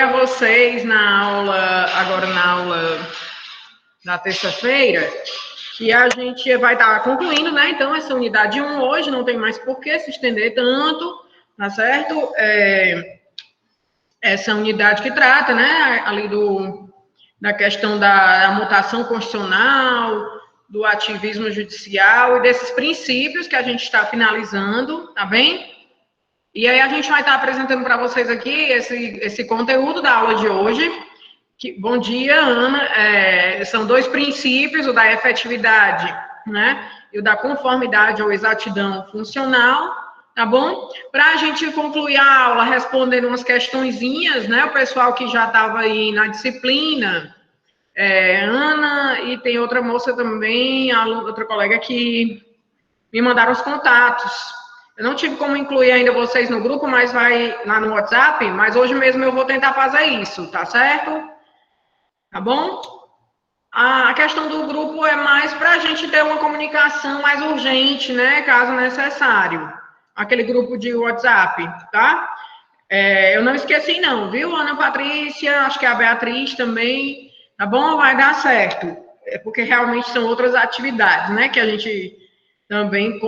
a vocês agora na aula da terça-feira, que a gente vai estar concluindo, né? Então, essa unidade 1 hoje, não tem mais por que se estender tanto, tá certo? Essa unidade que trata, né, ali da questão da mutação constitucional, do ativismo judicial e desses princípios que a gente está finalizando, tá bem? E aí a gente vai estar apresentando para vocês aqui esse conteúdo da aula de hoje. Bom dia, Ana. São dois princípios, o da efetividade, né, e o da conformidade ou exatidão funcional, tá bom? Para a gente concluir a aula respondendo umas questõezinhas, né, o pessoal que já estava aí na disciplina, Ana, e tem outra moça também, outra colega que me mandaram os contatos. Eu não tive como incluir ainda vocês no grupo, mas vai lá no WhatsApp, mas hoje mesmo eu vou tentar fazer isso, tá certo? Tá bom? A questão do grupo é mais para a gente ter uma comunicação mais urgente, né, caso necessário. Aquele grupo de WhatsApp, tá? Eu não esqueci não, viu, Ana Patrícia? Acho que a Beatriz também, tá bom? Vai dar certo. Porque realmente são outras atividades, né, que a gente também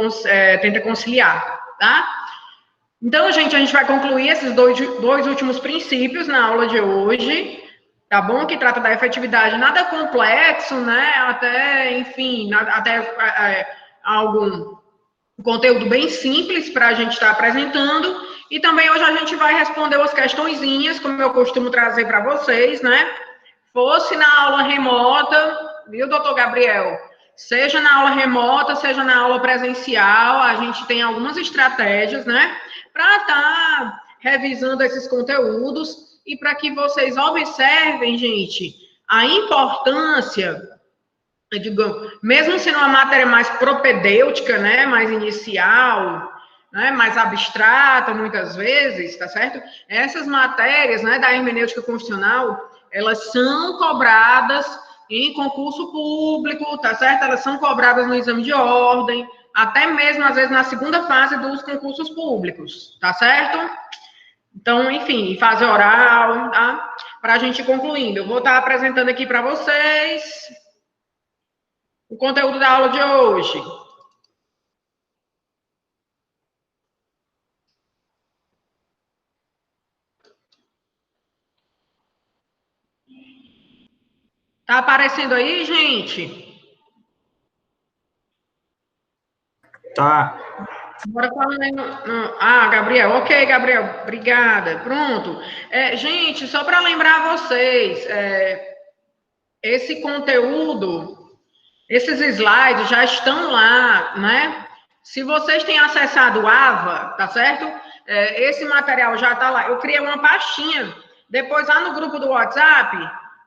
tenta conciliar, tá? Então, gente, a gente vai concluir esses dois últimos princípios na aula de hoje, tá bom? Que trata da efetividade, nada complexo, né? Até, enfim, algum conteúdo bem simples para a gente estar apresentando. E também hoje a gente vai responder umas questõezinhas, como eu costumo trazer para vocês, né? Fosse na aula remota, viu, doutor Gabriel? Seja na aula remota, seja na aula presencial, a gente tem algumas estratégias, né? Para estar revisando esses conteúdos e para que vocês observem, gente, a importância, digamos, mesmo sendo uma matéria mais propedêutica, né? Mais inicial, né, mais abstrata, muitas vezes, tá certo? Essas matérias, né, da hermenêutica constitucional, elas são cobradas em concurso público, tá certo? Elas são cobradas no exame de ordem, até mesmo, às vezes, na segunda fase dos concursos públicos, tá certo? Então, enfim, fase oral, tá? Para a gente ir concluindo. Eu vou estar apresentando aqui para vocês o conteúdo da aula de hoje. Tá aparecendo aí, gente? Tá. Bora falando. Gabriel. Ok, Gabriel. Obrigada. Pronto. Gente, só para lembrar vocês, esse conteúdo, esses slides já estão lá, né? Se vocês têm acessado o AVA, tá certo? Esse material já está lá. Eu criei uma pastinha. Depois, lá no grupo do WhatsApp,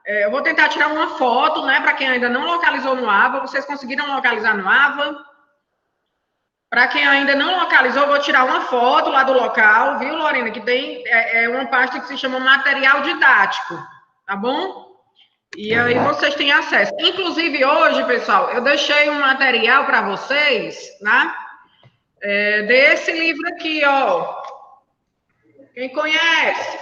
eu vou tentar tirar uma foto, né? Para quem ainda não localizou no AVA. Vocês conseguiram localizar no AVA? Para quem ainda não localizou, eu vou tirar uma foto lá do local, viu, Lorena? Que tem uma pasta que se chama material didático, tá bom? E aí vocês têm acesso. Inclusive, hoje, pessoal, eu deixei um material para vocês, né? Desse livro aqui, ó. Quem conhece?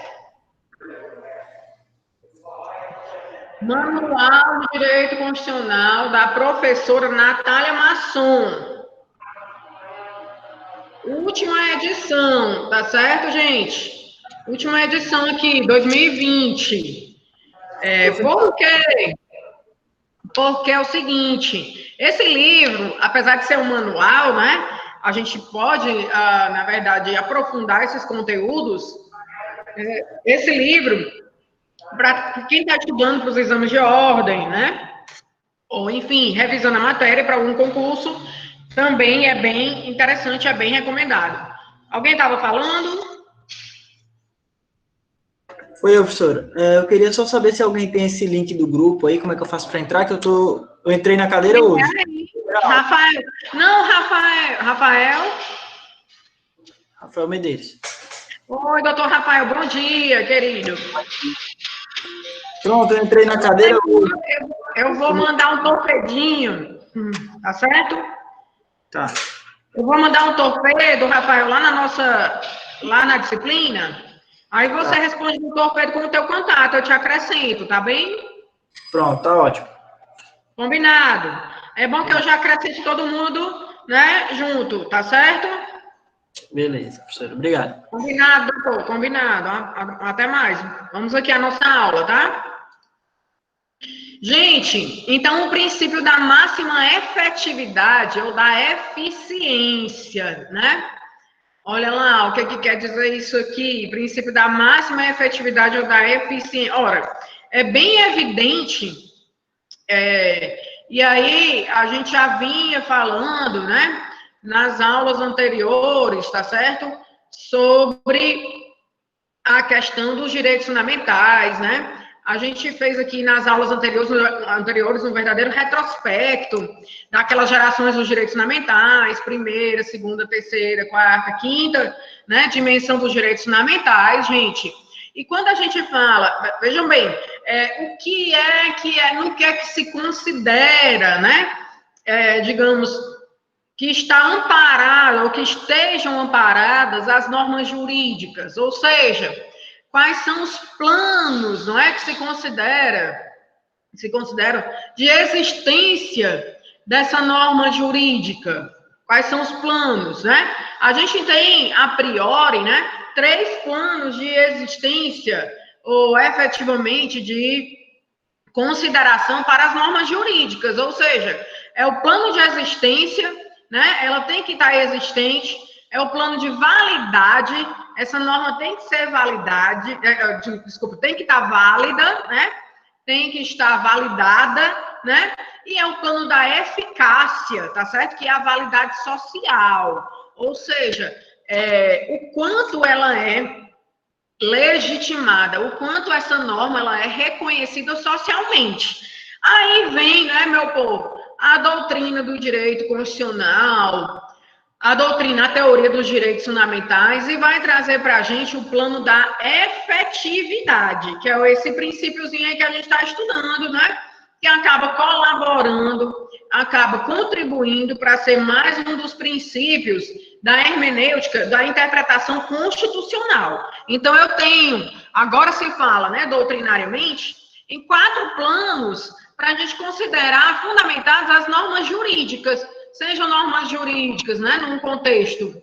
Manual de Direito Constitucional da professora Natália Masson. Última edição, tá certo, gente? Última edição aqui, 2020. Por quê? Porque é o seguinte, esse livro, apesar de ser um manual, né? A gente pode, na verdade, aprofundar esses conteúdos. Esse livro, para quem está estudando para os exames de ordem, né? Ou, enfim, revisando a matéria para algum concurso, também é bem interessante, é bem recomendado. Alguém estava falando? Oi, professora. Eu queria só saber se alguém tem esse link do grupo aí, como é que eu faço para entrar, que eu entrei na cadeira hoje. Rafael. Não, Rafael. Rafael Medeiros. Oi, doutor Rafael, bom dia, querido. Pronto, eu entrei na cadeira hoje. Eu vou mandar um torpedinho, tá certo? Tá. Eu vou mandar um torpedo, Rafael, lá na disciplina, Aí você responde no torpedo com o teu contato, eu te acrescento, tá bem? Pronto, tá ótimo. Combinado. É bom que eu já acrescente todo mundo, né, junto, tá certo? Beleza, professor. Obrigado. Combinado, doutor, combinado. Até mais. Vamos aqui à nossa aula, tá? Gente, então o princípio da máxima efetividade ou da eficiência, né? Olha lá, o que, que quer dizer isso aqui? Princípio da máxima efetividade ou da eficiência. Ora, é bem evidente, e aí a gente já vinha falando, né, nas aulas anteriores, tá certo? Sobre a questão dos direitos fundamentais, né? A gente fez aqui nas aulas anteriores um verdadeiro retrospecto daquelas gerações dos direitos fundamentais, primeira, segunda, terceira, quarta, quinta, né? Dimensão dos direitos fundamentais, gente. E quando a gente fala, vejam bem, o que no que é que se considera, né? Digamos, que está amparada ou que estejam amparadas as normas jurídicas, ou seja, quais são os planos, não é que se consideram de existência dessa norma jurídica? Quais são os planos, né? A gente tem a priori, né, 3 planos de existência ou efetivamente de consideração para as normas jurídicas, ou seja, é o plano de existência, né? Ela tem que estar existente, é o plano de validade, essa norma tem que ser validade, tem que estar válida, né? Tem que estar validada, né? E é o plano da eficácia, tá certo? Que é a validade social, ou seja, o quanto ela é legitimada, o quanto essa norma ela é reconhecida socialmente. Aí vem, né, meu povo, a doutrina do direito constitucional, a teoria dos direitos fundamentais, e vai trazer para a gente o plano da efetividade, que é esse princípiozinho aí que a gente está estudando, né? Que acaba colaborando, acaba contribuindo para ser mais um dos princípios da hermenêutica, da interpretação constitucional. Então, eu tenho, agora se fala, né, doutrinariamente, em 4 planos para a gente considerar fundamentadas as normas jurídicas, sejam normas jurídicas, né, num contexto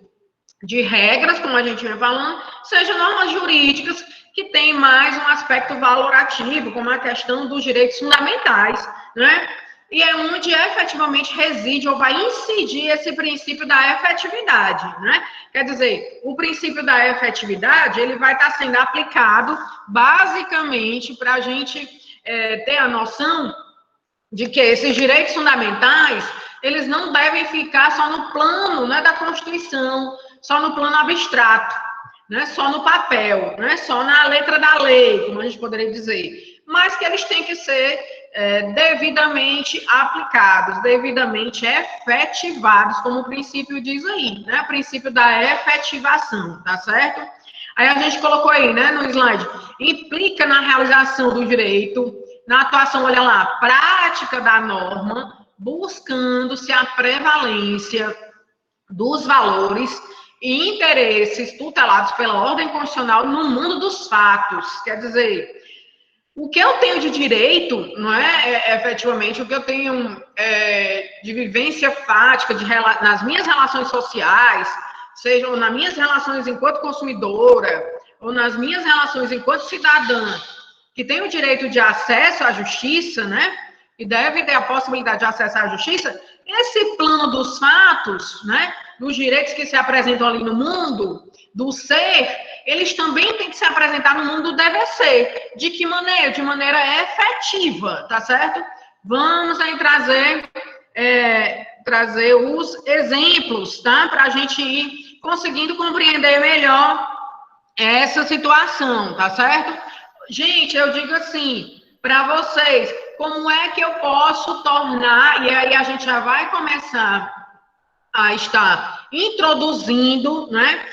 de regras, como a gente vem falando, sejam normas jurídicas que têm mais um aspecto valorativo, como a questão dos direitos fundamentais, né? E é onde efetivamente reside ou vai incidir esse princípio da efetividade, né? Quer dizer, o princípio da efetividade, ele vai estar sendo aplicado basicamente para a gente ter a noção de que esses direitos fundamentais, eles não devem ficar só no plano, né, da Constituição, só no plano abstrato, né, só no papel, né, só na letra da lei, como a gente poderia dizer, mas que eles têm que ser devidamente aplicados, devidamente efetivados, como o princípio diz aí, né, o princípio da efetivação, tá certo? Aí a gente colocou aí, né, no slide, implica na realização do direito, na atuação, olha lá, prática da norma, buscando-se a prevalência dos valores e interesses tutelados pela ordem constitucional no mundo dos fatos. Quer dizer, o que eu tenho de direito, não é efetivamente o que eu tenho de vivência fática nas minhas relações sociais, sejam nas minhas relações enquanto consumidora, ou nas minhas relações enquanto cidadã, que tem o direito de acesso à justiça, né? E deve ter a possibilidade de acesso à justiça, esse plano dos fatos, né? Dos direitos que se apresentam ali no mundo, do ser, eles também têm que se apresentar no mundo do dever ser. De que maneira? De maneira efetiva, tá certo? Vamos aí trazer os exemplos, tá? Para a gente ir conseguindo compreender melhor essa situação, tá certo? Gente, eu digo assim, para vocês, como é que eu posso tornar, e aí a gente já vai começar a estar introduzindo, né,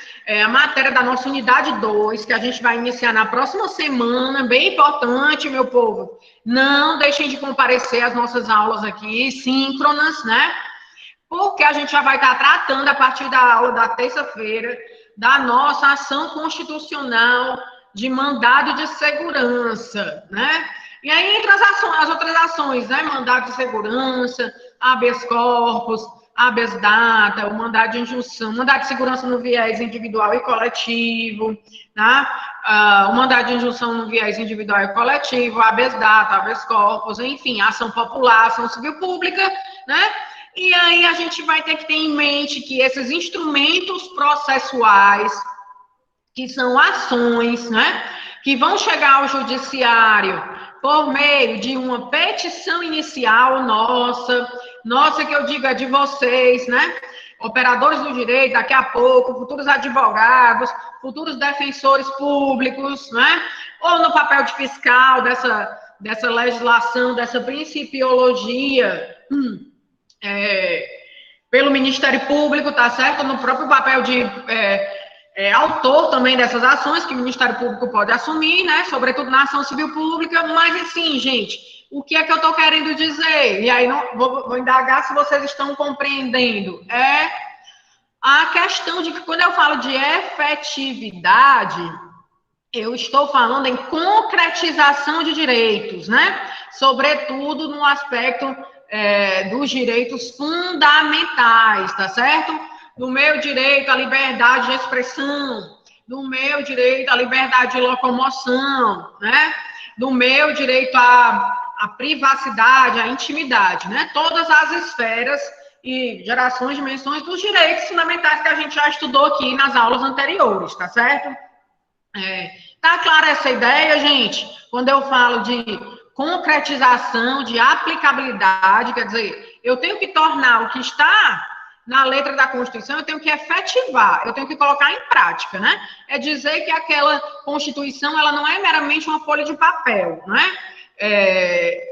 a matéria da nossa unidade 2, que a gente vai iniciar na próxima semana, bem importante, meu povo, não deixem de comparecer às nossas aulas aqui, síncronas, né, porque a gente já vai estar tratando, a partir da aula da terça-feira, da nossa ação constitucional de mandado de segurança, né? E aí, entre as outras ações, né? Mandado de segurança, habeas corpus, habeas data, o mandado de injunção, mandado de segurança no viés individual e coletivo, tá? O mandado de injunção no viés individual e coletivo, habeas data, habeas corpus, enfim, ação popular, ação civil pública, né? E aí a gente vai ter que ter em mente que esses instrumentos processuais, que são ações, né, que vão chegar ao judiciário por meio de uma petição inicial nossa que eu digo é de vocês, né, operadores do direito, daqui a pouco, futuros advogados, futuros defensores públicos, né, ou no papel de fiscal dessa legislação, dessa principiologia, pelo Ministério Público, tá certo? No próprio papel de autor também dessas ações que o Ministério Público pode assumir, né? Sobretudo na ação civil pública, mas assim, gente, o que é que eu estou querendo dizer? E aí não vou indagar se vocês estão compreendendo. É a questão de que quando eu falo de efetividade, eu estou falando em concretização de direitos, né? Sobretudo no aspecto dos direitos fundamentais, tá certo? Do meu direito à liberdade de expressão, do meu direito à liberdade de locomoção, né? Do meu direito à privacidade, à intimidade, né? Todas as esferas e gerações, dimensões dos direitos fundamentais que a gente já estudou aqui nas aulas anteriores, tá certo? Tá clara essa ideia, gente? Quando eu falo de concretização, de aplicabilidade, quer dizer, eu tenho que tornar o que está na letra da Constituição, eu tenho que efetivar, eu tenho que colocar em prática, né? É dizer que aquela Constituição, ela não é meramente uma folha de papel, né?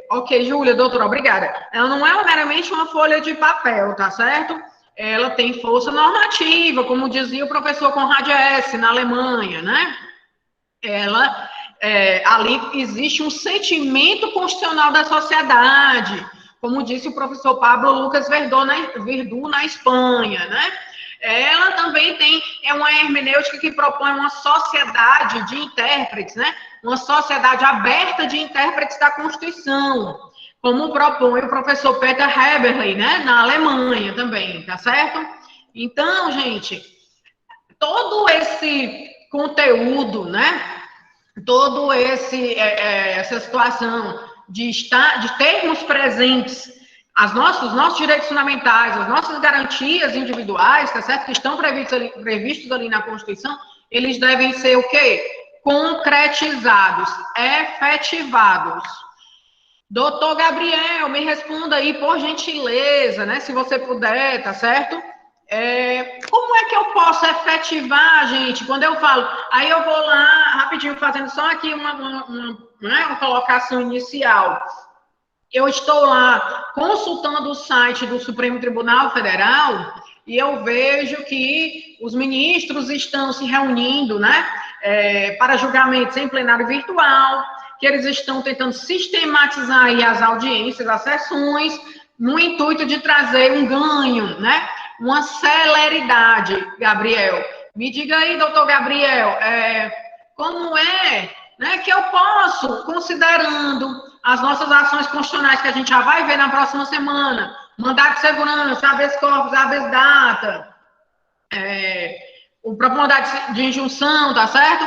Ok, Júlia, doutora, obrigada. Ela não é meramente uma folha de papel, tá certo? Ela tem força normativa, como dizia o professor Konrad Hesse, na Alemanha, né? Ali existe um sentimento constitucional da sociedade, como disse o professor Pablo Lucas Verdú na Espanha, né? Ela também tem uma hermenêutica que propõe uma sociedade de intérpretes, né? Uma sociedade aberta de intérpretes da Constituição, como propõe o professor Peter Heberley, né? Na Alemanha também, tá certo? Então, gente, todo esse conteúdo, né? Todo essa situação de termos presentes os nossos direitos fundamentais, as nossas garantias individuais, tá certo? Que estão previstos ali na Constituição, eles devem ser o quê? Concretizados, efetivados. Doutor Gabriel, me responda aí, por gentileza, né? Se você puder, tá certo? Como é que eu posso efetivar, gente? Quando eu falo, aí eu vou lá, rapidinho, fazendo só aqui uma colocação inicial. Eu estou lá consultando o site do Supremo Tribunal Federal e eu vejo que os ministros estão se reunindo, né, para julgamentos em plenário virtual, que eles estão tentando sistematizar aí as audiências, as sessões, no intuito de trazer um ganho, né, uma celeridade, Gabriel. Me diga aí, doutor Gabriel, como né, que eu posso, considerando as nossas ações constitucionais, que a gente já vai ver na próxima semana, mandado de segurança, habeas corpus, habeas data, o próprio mandado de injunção, tá certo?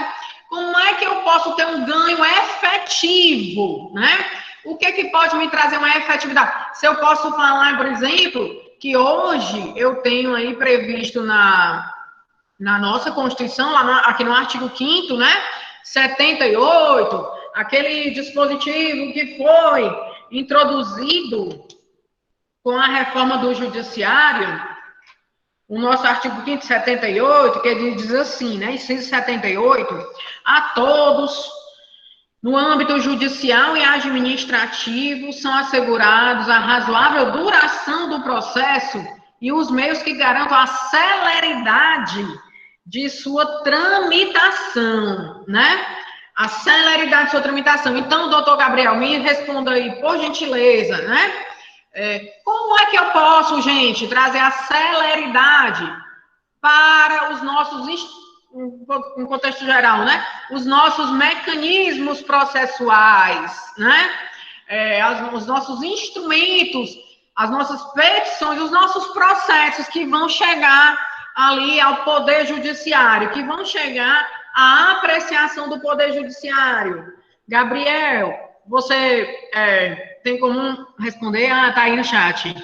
Como é que eu posso ter um ganho efetivo, né? O que pode me trazer uma efetividade? Se eu posso falar, por exemplo, que hoje eu tenho aí previsto na nossa Constituição, aqui no artigo 5º, né? 78, aquele dispositivo que foi introduzido com a reforma do judiciário, o nosso artigo 5º, 78, que ele diz assim, né? Inciso 78, a todos, no âmbito judicial e administrativo, são assegurados a razoável duração do processo e os meios que garantam a celeridade de sua tramitação, né? A celeridade de sua tramitação. Então, doutor Gabriel, me responda aí, por gentileza, né? Como é que eu posso, gente, trazer a celeridade para um contexto geral, né? Os nossos mecanismos processuais, né? Os nossos instrumentos, as nossas petições, os nossos processos que vão chegar ali ao Poder Judiciário, que vão chegar à apreciação do Poder Judiciário. Gabriel, você tem como responder? Ah, tá aí no chat.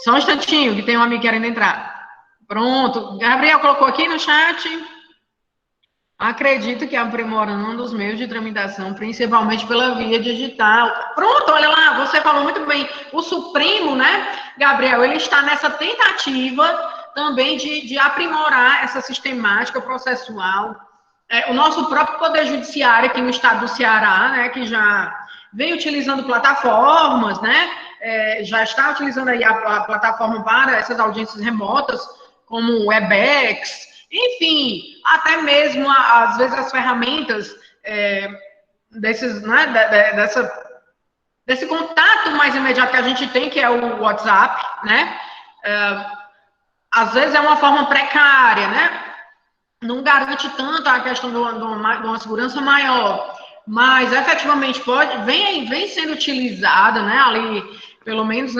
Só um instantinho, que tem um amigo querendo entrar. Pronto. Gabriel colocou aqui no chat. Acredito que aprimorando os meios de tramitação, principalmente pela via digital. Pronto, olha lá, você falou muito bem. O Supremo, né, Gabriel, ele está nessa tentativa também de aprimorar essa sistemática processual. O nosso próprio Poder Judiciário aqui no estado do Ceará, né, que já vem utilizando plataformas, né, já está utilizando aí a plataforma para essas audiências remotas, como o Webex, enfim, até mesmo, às vezes, as ferramentas desses, né, desse contato mais imediato que a gente tem, que é o WhatsApp, né? Às vezes é uma forma precária, né? Não garante tanto a questão de uma segurança maior, mas efetivamente vem sendo utilizada, né? Ali, pelo menos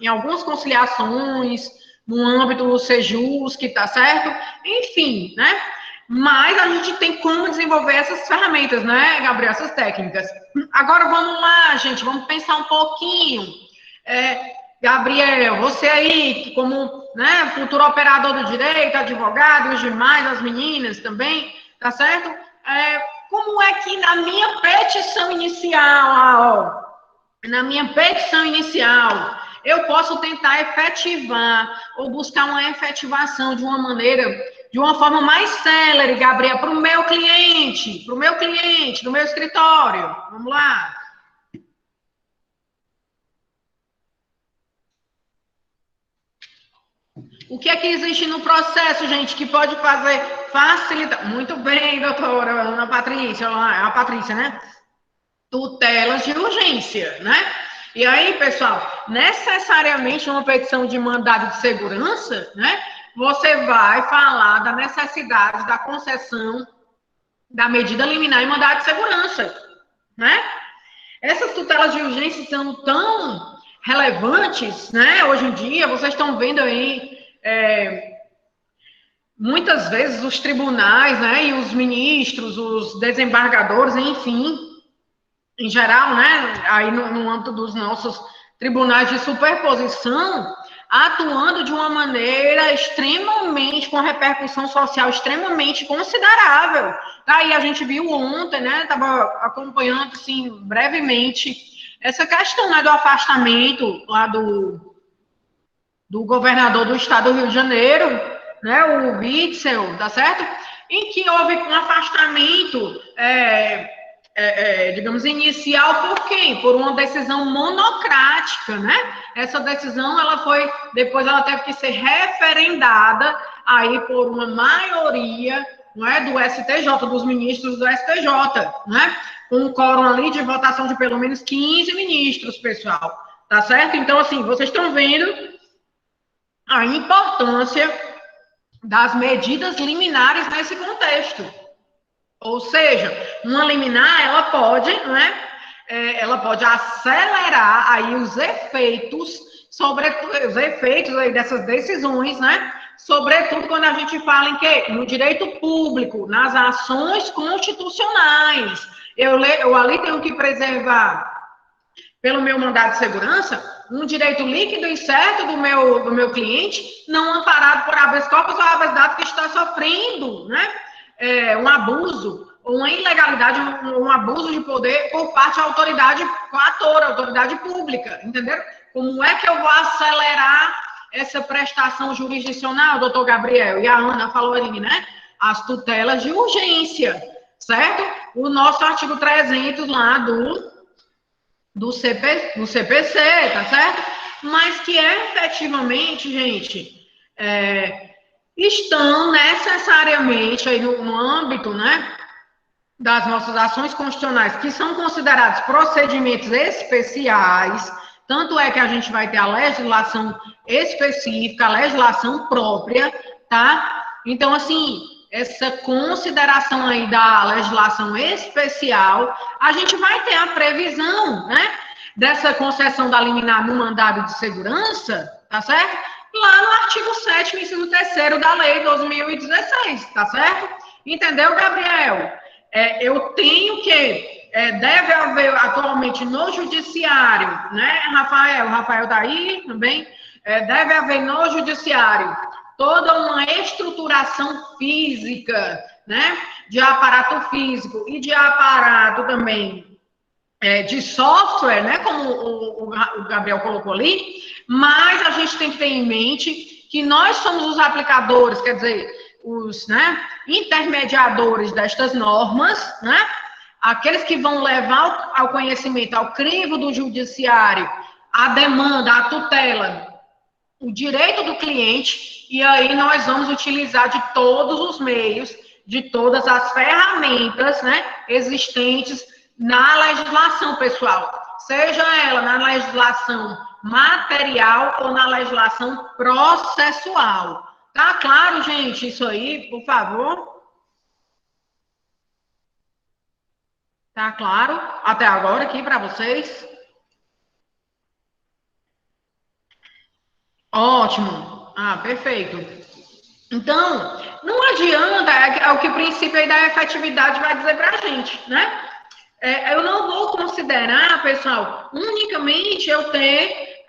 em algumas conciliações, no âmbito do Sejus, que tá certo? Enfim, né? Mas a gente tem como desenvolver essas ferramentas, né, Gabriel? Essas técnicas. Agora vamos lá, gente, vamos pensar um pouquinho. Gabriel, você aí, como, né, futuro operador do direito, advogado, os demais, as meninas também, tá certo? Como é que na minha petição inicial, eu posso tentar efetivar ou buscar uma efetivação de uma forma mais célere, Gabriel, para o meu cliente, do meu escritório. Vamos lá. O que é que existe no processo, gente, que pode facilitar? Muito bem, doutora Ana Patrícia, é a Patrícia, né? Tutelas de urgência, né? E aí, pessoal, necessariamente uma petição de mandado de segurança, né? Você vai falar da necessidade da concessão da medida liminar e mandado de segurança, né? Essas tutelas de urgência são tão relevantes, né? Hoje em dia, vocês estão vendo aí, muitas vezes os tribunais, né? E os ministros, os desembargadores, enfim, em geral, né, aí no âmbito dos nossos tribunais de superposição, atuando de uma maneira extremamente, com repercussão social extremamente considerável. Aí a gente viu ontem, né, estava acompanhando, assim, brevemente, essa questão, né, do afastamento lá do governador do estado do Rio de Janeiro, né, o Witzel, tá certo? Em que houve um afastamento, digamos, inicial por quem? Por uma decisão monocrática, né? Essa decisão, depois ela teve que ser referendada aí por uma maioria, não é, do STJ, dos ministros do STJ, né? Com um quórum ali de votação de pelo menos 15 ministros, pessoal, tá certo? Então, assim, vocês estão vendo a importância das medidas liminares nesse contexto. Ou seja, uma liminar, ela pode, né, ela pode acelerar aí os efeitos aí dessas decisões, né, sobretudo quando a gente fala em quê? No direito público, nas ações constitucionais. Eu ali tenho que preservar, pelo meu mandado de segurança, um direito líquido e certo do meu cliente, não amparado por habeas corpus ou habeas data que está sofrendo, né, um abuso, uma ilegalidade, um abuso de poder por parte da autoridade coatora, autoridade pública, entenderam? Como é que eu vou acelerar essa prestação jurisdicional, doutor Gabriel? E a Ana falou ali, né? As tutelas de urgência, certo? O nosso artigo 300 lá do CPC, tá certo? Mas que efetivamente, gente, estão necessariamente aí no âmbito, né, das nossas ações constitucionais, que são considerados procedimentos especiais, tanto é que a gente vai ter a legislação específica, a legislação própria, tá? Então, assim, essa consideração aí da legislação especial, a gente vai ter a previsão, né, dessa concessão da liminar no mandado de segurança, tá certo? Lá no artigo 7º, inciso 3º da lei 2016, tá certo? Entendeu, Gabriel? Eu tenho que, deve haver atualmente no judiciário, né, Rafael tá aí também, deve haver no judiciário toda uma estruturação física, né, de aparato físico e de aparato também de software, né, como o Gabriel colocou ali, mas a gente tem que ter em mente que nós somos os aplicadores, quer dizer, os, né, intermediadores destas normas, né, aqueles que vão levar ao conhecimento, ao crivo do judiciário, a demanda, a tutela, o direito do cliente, e aí nós vamos utilizar de todos os meios, de todas as ferramentas, né, existentes na legislação, pessoal, seja ela na legislação material ou na legislação processual. Tá claro, gente, isso aí, por favor? Tá claro até agora aqui para vocês? Ótimo. Ah, perfeito. Então, não adianta, é o que o princípio aí da efetividade vai dizer para a gente, né? Eu não vou considerar, pessoal, unicamente eu ter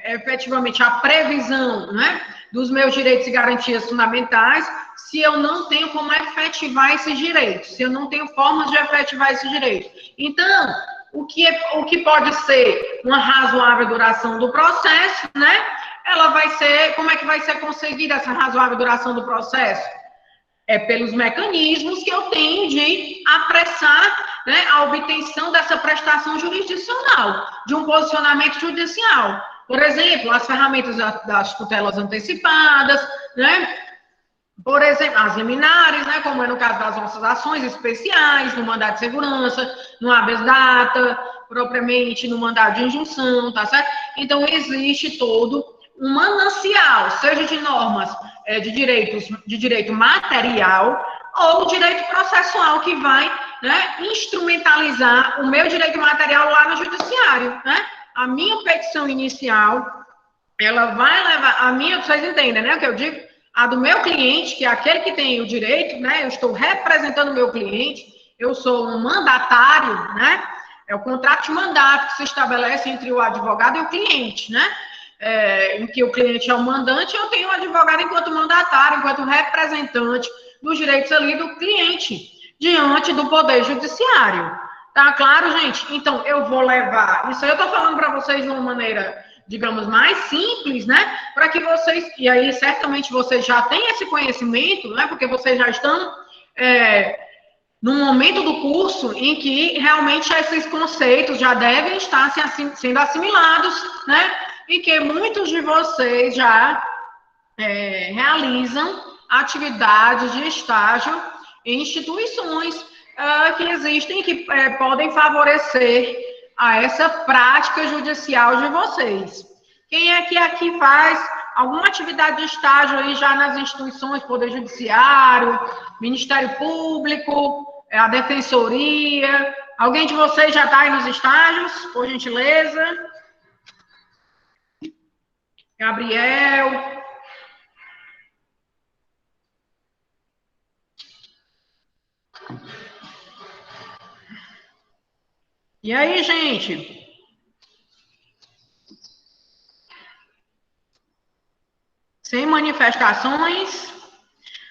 efetivamente a previsão, né, dos meus direitos e garantias fundamentais, se eu não tenho como efetivar esses direitos, se eu não tenho formas de efetivar esses direitos. Então, o que pode ser uma razoável duração do processo, né? Ela vai ser, como é que vai ser conseguida essa razoável duração do processo? Pelos mecanismos que eu tenho de apressar, né, a obtenção dessa prestação jurisdicional, de um posicionamento judicial. Por exemplo, as ferramentas das tutelas antecipadas, né? Por exemplo, as liminares, né, como é no caso das nossas ações especiais, no mandado de segurança, no habeas data, propriamente no mandado de injunção, tá certo? Então, existe todo um manancial, seja de normas de direito material ou direito processual, que vai, né, instrumentalizar o meu direito material lá no judiciário, né? A minha petição inicial, ela vai levar, vocês entendem, né, o que eu digo? A do meu cliente, que é aquele que tem o direito, né? Eu estou representando o meu cliente, eu sou um mandatário, né? É o contrato de mandato que se estabelece entre o advogado e o cliente, né? Em que o cliente é o mandante, eu tenho o advogado enquanto mandatário, enquanto representante dos direitos ali do cliente, diante do Poder Judiciário. Tá claro, gente? Então, eu vou levar... Isso aí eu estou falando para vocês de uma maneira, digamos, mais simples, né? Para que vocês... E aí, certamente, vocês já têm esse conhecimento, né? Porque vocês já estão... no momento do curso em que realmente esses conceitos já devem estar sendo assimilados, né? E que muitos de vocês já realizam atividades de estágio em instituições que existem, que podem favorecer a essa prática judicial de vocês. Quem é que aqui faz alguma atividade de estágio aí já nas instituições, Poder Judiciário, Ministério Público, a Defensoria? Alguém de vocês já está aí nos estágios, por gentileza? Gabriel? E aí, gente? Sem manifestações?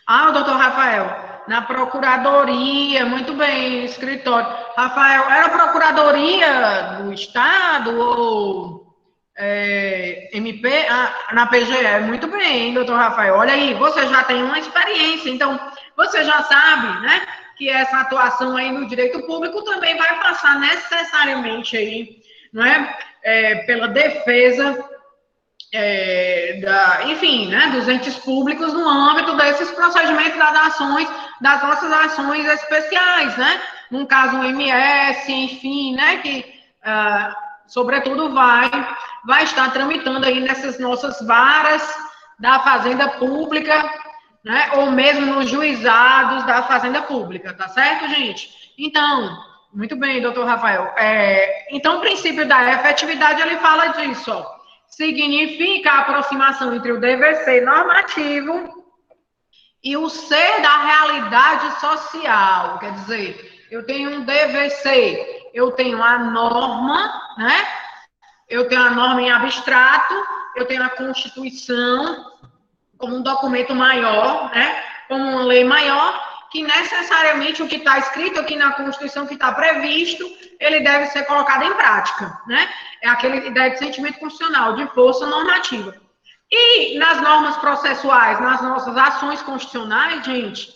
O doutor Rafael, na Procuradoria, muito bem, escritório. Rafael, era Procuradoria do Estado ou MP? Na PGE, muito bem, doutor Rafael. Olha aí, você já tem uma experiência, então você já sabe, né, que essa atuação aí no direito público também vai passar necessariamente aí, não é, pela defesa enfim, né, dos entes públicos no âmbito desses procedimentos das nossas ações especiais, né? No caso, o MS, enfim, né, que, sobretudo, vai estar tramitando aí nessas nossas varas da Fazenda Pública, né? Ou mesmo nos juizados da Fazenda Pública, tá certo, gente? Então, muito bem, doutor Rafael. Então, o princípio da efetividade, ele fala disso, ó. Significa a aproximação entre o dever ser normativo e o ser da realidade social. Quer dizer, eu tenho um dever ser, eu tenho a norma, né? Eu tenho a norma em abstrato, eu tenho a Constituição como um documento maior, né? Como uma lei maior, que necessariamente o que está escrito aqui na Constituição, que está previsto, ele deve ser colocado em prática, né? É aquela ideia de sentimento constitucional, de força normativa. E nas normas processuais, nas nossas ações constitucionais, gente,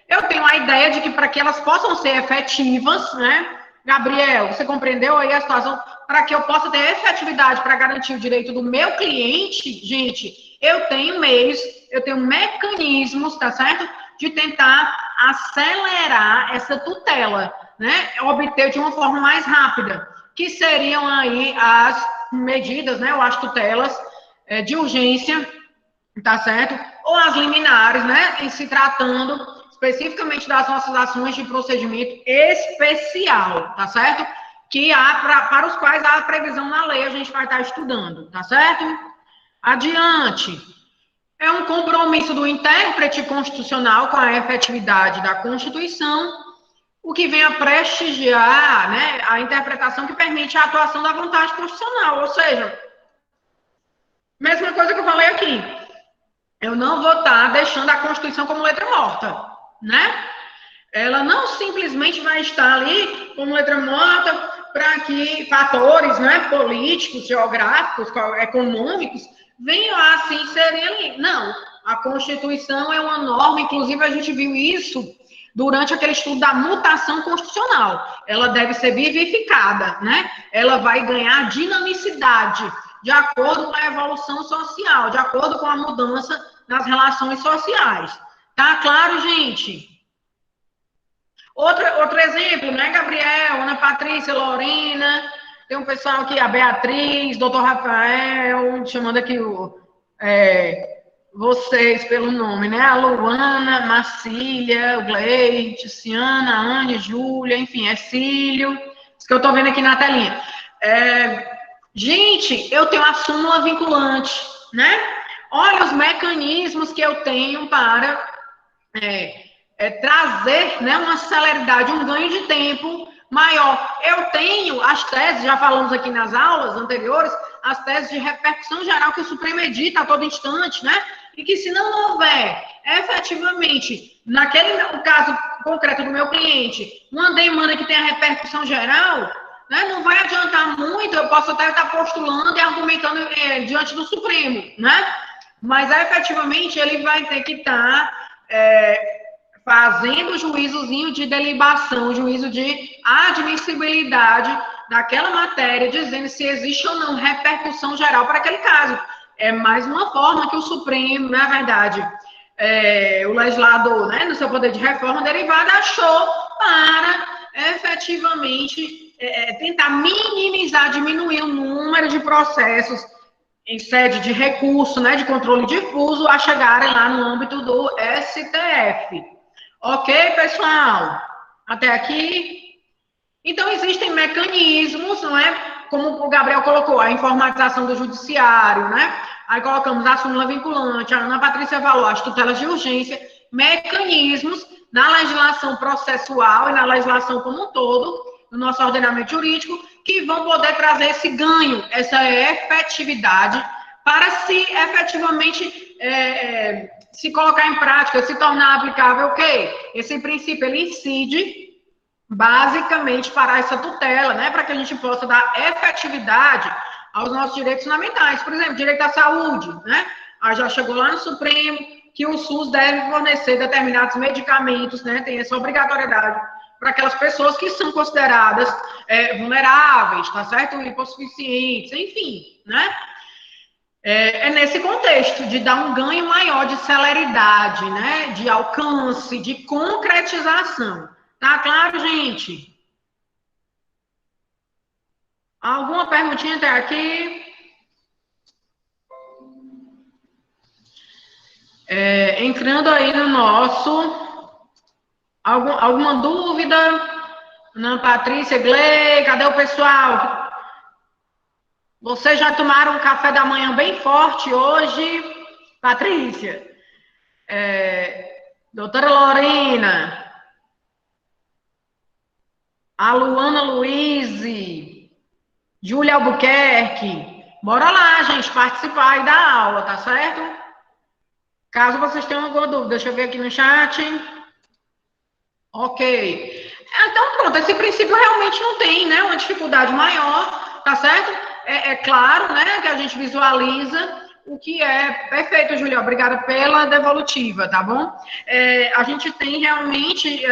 eu tenho a ideia de que para que elas possam ser efetivas, né? Gabriel, você compreendeu aí a situação? Para que eu possa ter efetividade para garantir o direito do meu cliente, gente, eu tenho meios, eu tenho mecanismos, tá certo? De tentar acelerar essa tutela, né? Obter de uma forma mais rápida, que seriam aí as medidas, né? Ou as tutelas de urgência, tá certo? Ou as liminares, né? Em se tratando especificamente das nossas ações de procedimento especial, tá certo? Que há para os quais há a previsão na lei, a gente vai estar estudando, tá certo? Adiante. É um compromisso do intérprete constitucional com a efetividade da Constituição, o que vem a prestigiar, né, a interpretação que permite a atuação da vontade constitucional, ou seja, mesma coisa que eu falei aqui, eu não vou estar deixando a Constituição como letra morta, né? Ela não simplesmente vai estar ali como letra morta para que fatores, né, políticos, geográficos, econômicos venham a se inserir ali. Não, a Constituição é uma norma, inclusive a gente viu isso durante aquele estudo da mutação constitucional. Ela deve ser vivificada, né? Ela vai ganhar dinamicidade de acordo com a evolução social, de acordo com a mudança nas relações sociais. Tá claro, gente? Outro exemplo, né, Gabriel, Ana Patrícia, Lorena, tem um pessoal aqui, a Beatriz, doutor Rafael, chamando aqui vocês pelo nome, né? A Luana, Marcília, o Gleide, Ciana, Anne, Júlia, enfim, Cílio, isso que eu estou vendo aqui na telinha. Gente, eu tenho a súmula vinculante, né? Olha os mecanismos que eu tenho para trazer, né, uma celeridade, um ganho de tempo maior. Eu tenho as teses, já falamos aqui nas aulas anteriores, as teses de repercussão geral que o Supremo edita a todo instante, né? E que se não houver efetivamente, no caso concreto do meu cliente, uma demanda que tenha repercussão geral, né, não vai adiantar muito, eu posso até estar postulando e argumentando diante do Supremo, né? Mas efetivamente ele vai ter que estar fazendo o juízozinho de delibação, o juízo de admissibilidade daquela matéria, dizendo se existe ou não repercussão geral para aquele caso. É mais uma forma que o Supremo, na verdade, o legislador, né, no seu poder de reforma derivada, achou para efetivamente tentar minimizar, diminuir o número de processos em sede de recurso, né, de controle difuso, a chegarem lá no âmbito do STF. Ok, pessoal? Até aqui? Então, existem mecanismos, não é? Como o Gabriel colocou, a informatização do judiciário, né? Aí colocamos a súmula vinculante, a Ana Patrícia falou, as tutelas de urgência, mecanismos na legislação processual e na legislação como um todo, no nosso ordenamento jurídico, que vão poder trazer esse ganho, essa efetividade, para se efetivamente se colocar em prática, se tornar aplicável o quê? Esse princípio, ele incide basicamente para essa tutela, né, para que a gente possa dar efetividade aos nossos direitos fundamentais. Por exemplo, direito à saúde, né? Aí já chegou lá no Supremo que o SUS deve fornecer determinados medicamentos, né, tem essa obrigatoriedade para aquelas pessoas que são consideradas vulneráveis, tá certo? Hipossuficientes, enfim, né? Nesse contexto de dar um ganho maior de celeridade, né? De alcance, de concretização. Tá claro, gente? Alguma perguntinha até aqui? Entrando aí no nosso... Alguma dúvida? Ana Patrícia, Glei, cadê o pessoal? Vocês já tomaram um café da manhã bem forte hoje? Patrícia, doutora Lorena, a Luana Luiz, Júlia Albuquerque. Bora lá, gente, participar aí da aula, tá certo? Caso vocês tenham alguma dúvida, deixa eu ver aqui no chat. Ok. Então, pronto, esse princípio realmente não tem, né, uma dificuldade maior, tá certo? É claro, né, que a gente visualiza o que é perfeito, Julia, obrigada pela devolutiva, tá bom? A gente tem realmente,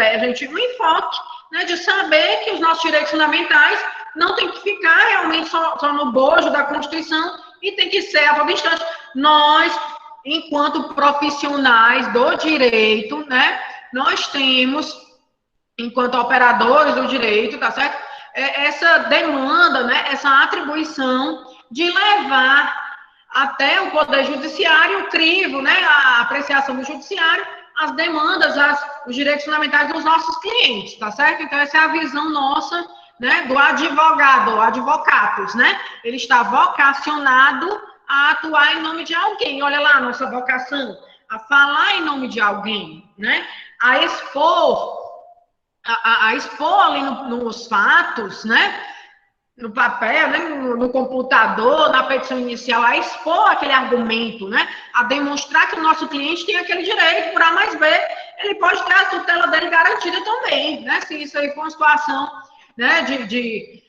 um enfoque, né, de saber que os nossos direitos fundamentais não tem que ficar realmente só no bojo da Constituição e tem que ser a todo instante. Nós, enquanto profissionais do direito, né, nós temos, enquanto operadores do direito, tá certo? Essa demanda, né, essa atribuição de levar até o Poder Judiciário o crivo, né, a apreciação do Judiciário, as demandas, os direitos fundamentais dos nossos clientes, tá certo? Então, essa é a visão nossa, né, do advogado, advocatus, né? Ele está vocacionado a atuar em nome de alguém. Olha lá a nossa vocação, a falar em nome de alguém, né? A expor ali nos fatos, né? No papel, né? No computador, na petição inicial, a expor aquele argumento, né? A demonstrar que o nosso cliente tem aquele direito, por A mais B, ele pode ter a tutela dele garantida também, né? Se isso aí for uma situação, né, de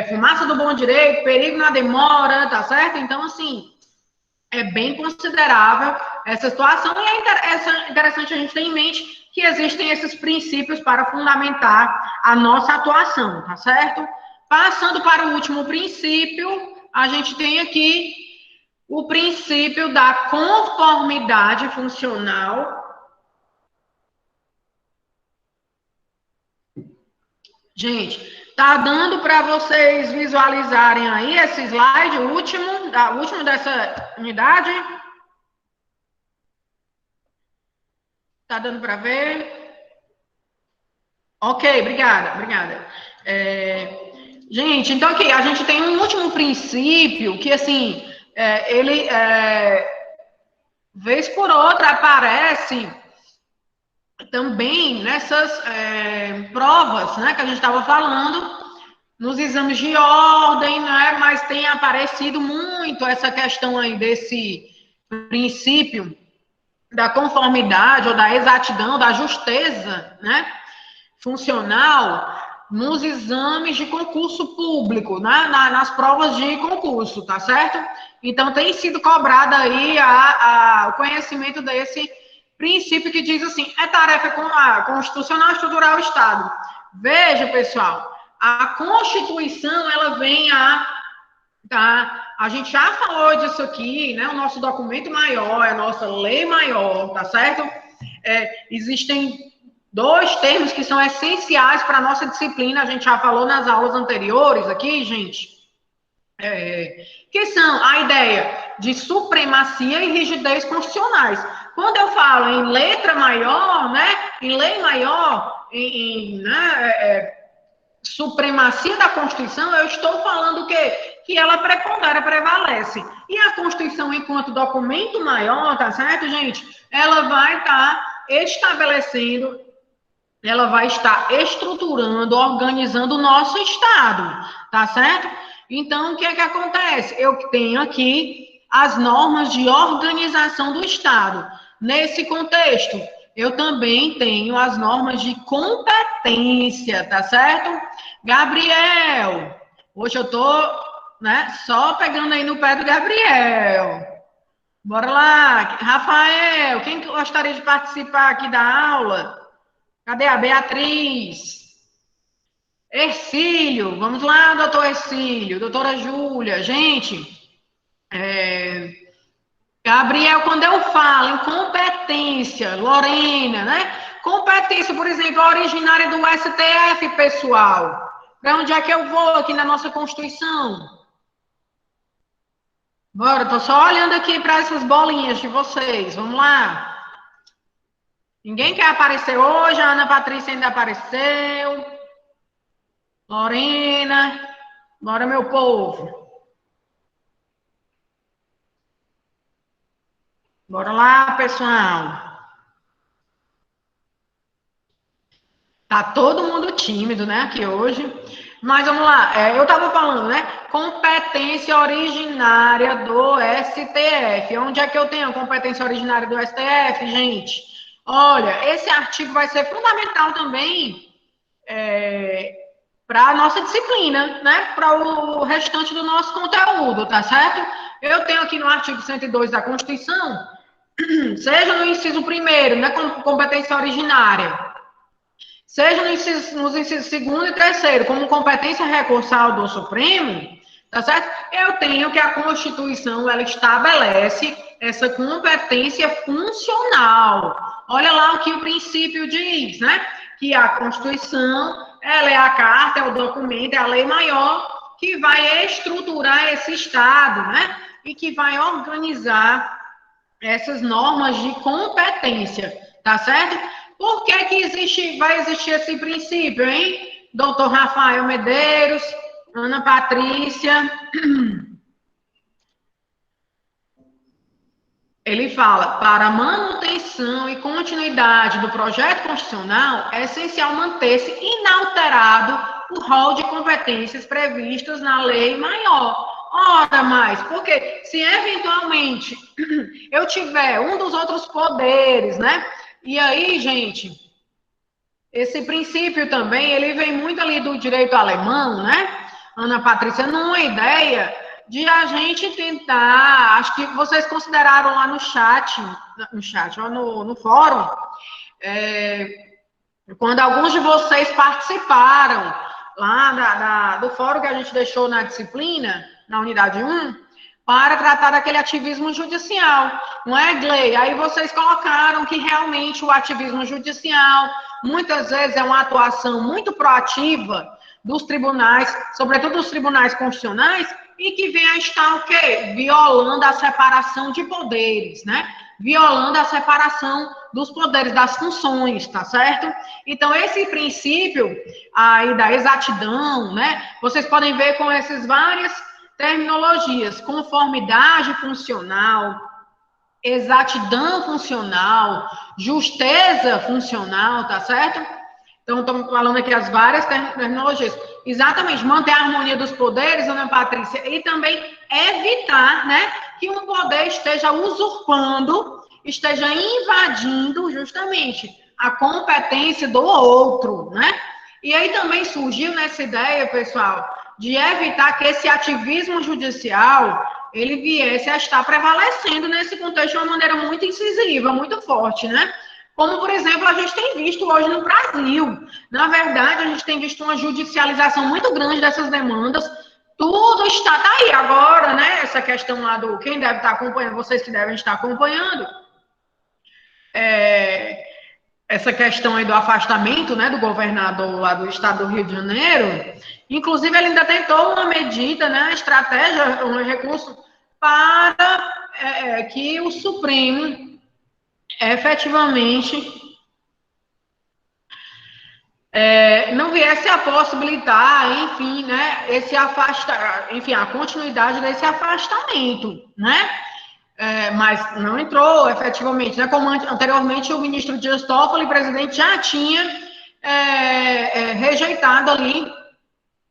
fumaça do bom direito, perigo na demora, tá certo? Então, assim, é bem considerável essa situação e é interessante a gente ter em mente que existem esses princípios para fundamentar a nossa atuação, tá certo? Passando para o último princípio, a gente tem aqui o princípio da conformidade funcional. Gente, tá dando para vocês visualizarem aí esse slide, o último dessa unidade? Tá dando para ver? Ok, obrigada. Gente, então aqui, a gente tem um último princípio que, assim, ele, vez por outra, aparece também nessas provas, né, que a gente estava falando, nos exames de ordem, né, mas tem aparecido muito essa questão aí desse princípio da conformidade ou da exatidão, da justeza, né, funcional nos exames de concurso público, né, nas provas de concurso, tá certo? Então, tem sido cobrado aí o conhecimento desse princípio que diz assim, é tarefa constitucional estruturar o Estado. Veja, pessoal, a Constituição, ela vem a gente já falou disso aqui, né? O nosso documento maior, a nossa lei maior, tá certo? Existem dois termos que são essenciais para a nossa disciplina, a gente já falou nas aulas anteriores aqui, gente, que são a ideia de supremacia e rigidez constitucionais. Quando eu falo em letra maior, né? Em lei maior, supremacia da Constituição, eu estou falando o quê? Que ela prepondera, prevalece. E a Constituição, enquanto documento maior, tá certo, gente? Ela vai estar estabelecendo, ela vai estar estruturando, organizando o nosso Estado, tá certo? Então, o que é que acontece? Eu tenho aqui as normas de organização do Estado. Nesse contexto, eu também tenho as normas de competência, tá certo? Gabriel, hoje eu tô, né, só pegando aí no pé do Gabriel. Bora lá, Rafael, quem gostaria de participar aqui da aula? Cadê a Beatriz? Ercílio, vamos lá, doutor Ercílio, doutora Júlia, gente, Gabriel, quando eu falo em competência, Lorena, né? Competência, por exemplo, originária do STF, pessoal. Para onde é que eu vou aqui na nossa Constituição? Bora, tô só olhando aqui para essas bolinhas de vocês. Vamos lá. Ninguém quer aparecer hoje, a Ana Patrícia ainda apareceu. Lorena, bora, meu povo. Bora lá, pessoal. Tá todo mundo tímido, né, aqui hoje. Mas vamos lá, eu estava falando, né? Competência originária do STF. Onde é que eu tenho a competência originária do STF, gente? Olha, esse artigo vai ser fundamental também para a nossa disciplina, né? Para o restante do nosso conteúdo, tá certo? Eu tenho aqui no artigo 102 da Constituição, seja no inciso primeiro, né, competência originária, seja nos incisos segundo e terceiro, como competência recursal do Supremo, tá certo? Eu tenho que a Constituição, ela estabelece essa competência funcional. Olha lá o que o princípio diz, né? Que a Constituição, ela é a carta, é o documento, é a lei maior que vai estruturar esse Estado, né? E que vai organizar essas normas de competência, tá certo? Por que que vai existir esse princípio, hein? Doutor Rafael Medeiros, Ana Patrícia. Ele fala, para a manutenção e continuidade do projeto constitucional, é essencial manter-se inalterado o rol de competências previstas na lei maior. Ora mais, porque se eventualmente eu tiver um dos outros poderes, né? E aí, gente, esse princípio também, ele vem muito ali do direito alemão, né? Ana Patrícia, numa ideia de a gente tentar, acho que vocês consideraram lá no chat, no fórum, quando alguns de vocês participaram lá do fórum que a gente deixou na disciplina, na unidade 1, para tratar daquele ativismo judicial, não é, Glei? Aí vocês colocaram que realmente o ativismo judicial, muitas vezes, é uma atuação muito proativa dos tribunais, sobretudo dos tribunais constitucionais, e que vem a estar o quê? Violando a separação de poderes, né? Violando a separação dos poderes, das funções, tá certo? Então, esse princípio aí da exatidão, né? Vocês podem ver com essas várias terminologias, conformidade funcional, exatidão funcional, justeza funcional, tá certo? Então, estamos falando aqui as várias terminologias. Exatamente, manter a harmonia dos poderes, Ana Patrícia, e também evitar, né, que um poder esteja usurpando, esteja invadindo justamente a competência do outro, né? E aí também surgiu nessa ideia, pessoal, de evitar que esse ativismo judicial ele viesse a estar prevalecendo nesse contexto de uma maneira muito incisiva, muito forte, né? Como, por exemplo, a gente tem visto hoje no Brasil. Na verdade, a gente tem visto uma judicialização muito grande dessas demandas. Tudo está tá aí agora, né? Essa questão lá do quem deve estar acompanhando, vocês que devem estar acompanhando. Essa questão aí do afastamento, né, do governador lá do estado do Rio de Janeiro, inclusive ele ainda tentou uma medida, né, estratégia, um recurso para que o Supremo efetivamente não viesse a possibilitar, enfim, né, a continuidade desse afastamento, né? Mas não entrou efetivamente, né? Como anteriormente o ministro Dias Toffoli, presidente, já tinha rejeitado ali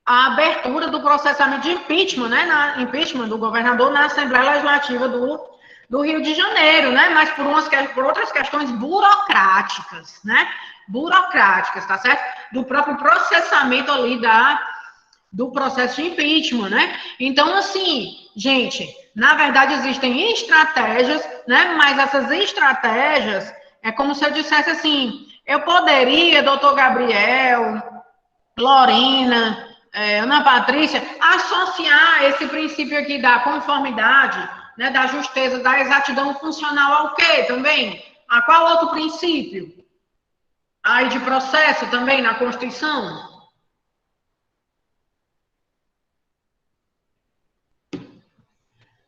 a abertura do processamento de impeachment, né? Impeachment do governador na Assembleia Legislativa do Rio de Janeiro, né? Mas por outras questões burocráticas, né? Burocráticas, tá certo? Do próprio processamento ali do processo de impeachment, né? Então, assim, gente, na verdade existem estratégias, né? Mas essas estratégias é como se eu dissesse assim, eu poderia, doutor Gabriel, Lorena, Ana Patrícia, associar esse princípio aqui da conformidade, né, da justeza, da exatidão funcional ao quê também? A qual outro princípio? Aí de processo também na Constituição?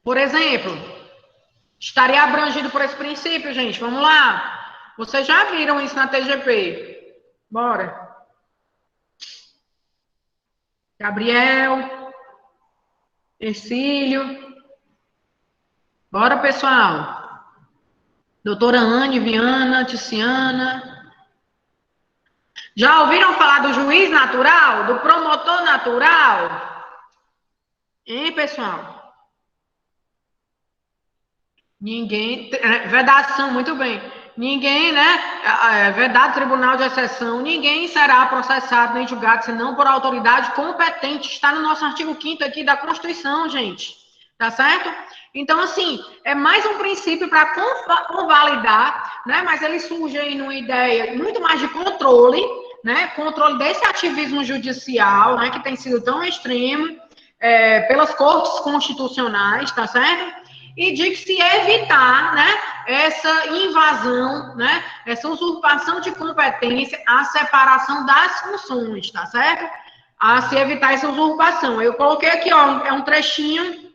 Por exemplo, estaria abrangido por esse princípio, gente. Vamos lá. Vocês já viram isso na TGP? Bora. Gabriel, Ercílio. Bora, pessoal. Doutora Anne, Viana, Ticiana. Já ouviram falar do juiz natural? Do promotor natural? Hein, pessoal? Ninguém. Vedação, muito bem. Ninguém, né? Vedado tribunal de exceção, ninguém será processado nem julgado senão por autoridade competente. Está no nosso artigo 5º aqui da Constituição, gente. Tá certo? Então, assim, é mais um princípio para convalidar, né? Mas ele surge aí numa ideia muito mais de controle, né? Controle desse ativismo judicial, né? Que tem sido tão extremo pelas cortes constitucionais, tá certo? E de se evitar, né, essa invasão, né, essa usurpação de competência, a separação das funções, tá certo? A se evitar essa usurpação. Eu coloquei aqui, ó, é um trechinho.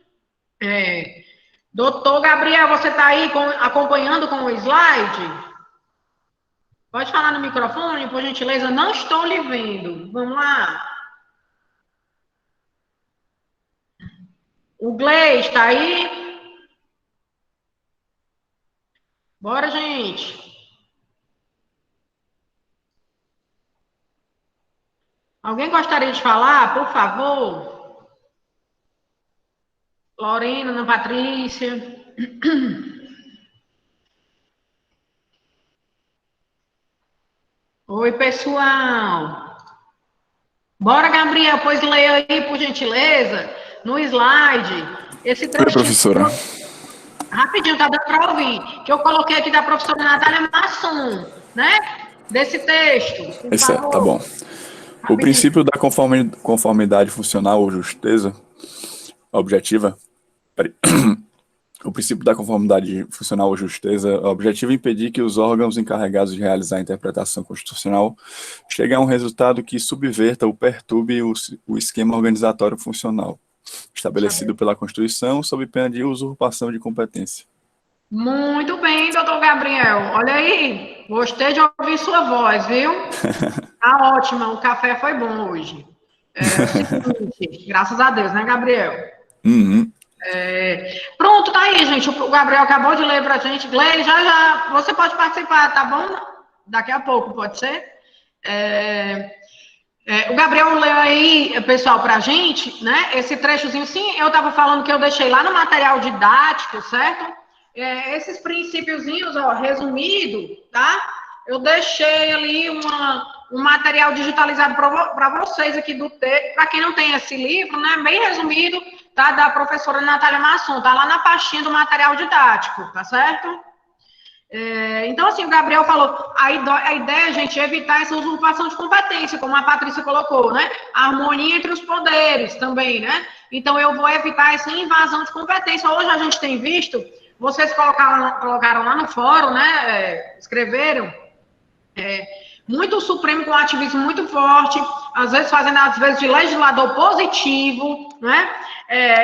Doutor Gabriel, você está aí acompanhando com o slide? Pode falar no microfone, por gentileza? Não estou lhe vendo. Vamos lá. O Gleis está aí? Bora, gente. Alguém gostaria de falar, por favor? Lorena, Ana Patrícia. Oi, pessoal. Bora, Gabriel, pois leia aí, por gentileza, no slide. Esse trecho. Oi, professora. Rapidinho, tá dando para ouvir. Que eu coloquei aqui da professora Natália Masson, né? Desse texto. Esse é, tá bom. Rapidinho. O princípio da conformidade funcional ou justeza objetiva. O princípio da conformidade funcional ou justeza objetiva é impedir que os órgãos encarregados de realizar a interpretação constitucional cheguem a um resultado que subverta ou perturbe o esquema organizatório funcional estabelecido pela Constituição sob pena de usurpação de competência. Muito bem, doutor Gabriel. Olha aí, gostei de ouvir sua voz, viu? Tá ótima, o café foi bom hoje. Seguinte, graças a Deus, né, Gabriel? Uhum. Pronto, tá aí, gente. O Gabriel acabou de ler pra gente. Glei, já, você pode participar, tá bom? Daqui a pouco, pode ser? O Gabriel leu aí, pessoal, pra gente, né? Esse trechozinho, sim, eu tava falando que eu deixei lá no material didático, certo? Esses princípiozinhos, ó, resumido, tá? Eu deixei ali um material digitalizado para vocês aqui do texto. Para quem não tem esse livro, né? Bem resumido, tá? Da professora Natália Masson, tá lá na pastinha do material didático, tá certo? Então, assim, o Gabriel falou, a ideia, gente, é evitar essa usurpação de competência, como a Patrícia colocou, né? A harmonia entre os poderes também, né? Então, eu vou evitar essa invasão de competência. Hoje a gente tem visto, vocês colocaram lá no fórum, né? Escreveram, muito Supremo com um ativismo muito forte, às vezes fazendo, de legislador positivo, né?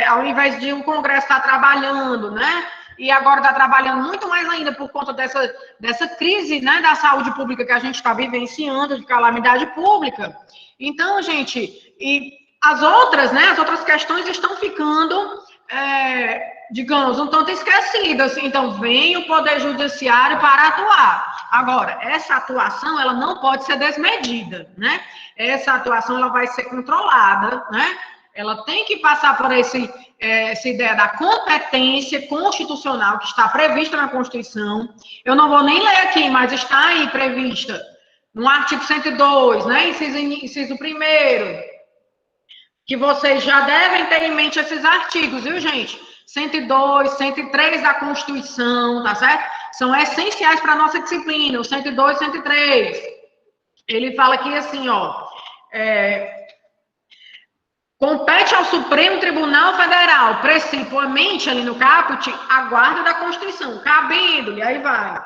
Ao invés de o Congresso estar trabalhando, né? E agora está trabalhando muito mais ainda por conta dessa crise, né, da saúde pública que a gente está vivenciando, de calamidade pública. Então, gente, e as outras questões estão ficando, digamos, um tanto esquecidas. Então, vem o Poder Judiciário para atuar. Agora, essa atuação, ela não pode ser desmedida, né? Essa atuação, ela vai ser controlada, né? Ela tem que passar por essa ideia da competência constitucional que está prevista na Constituição. Eu não vou nem ler aqui, mas está aí prevista no artigo 102, né, inciso 1º, que vocês já devem ter em mente esses artigos, viu, gente? 102, 103 da Constituição, tá certo? São essenciais para a nossa disciplina, o 102 e 103. Ele fala aqui assim, ó... compete ao Supremo Tribunal Federal, principalmente ali no caput, a guarda da Constituição, cabendo-lhe, aí vai,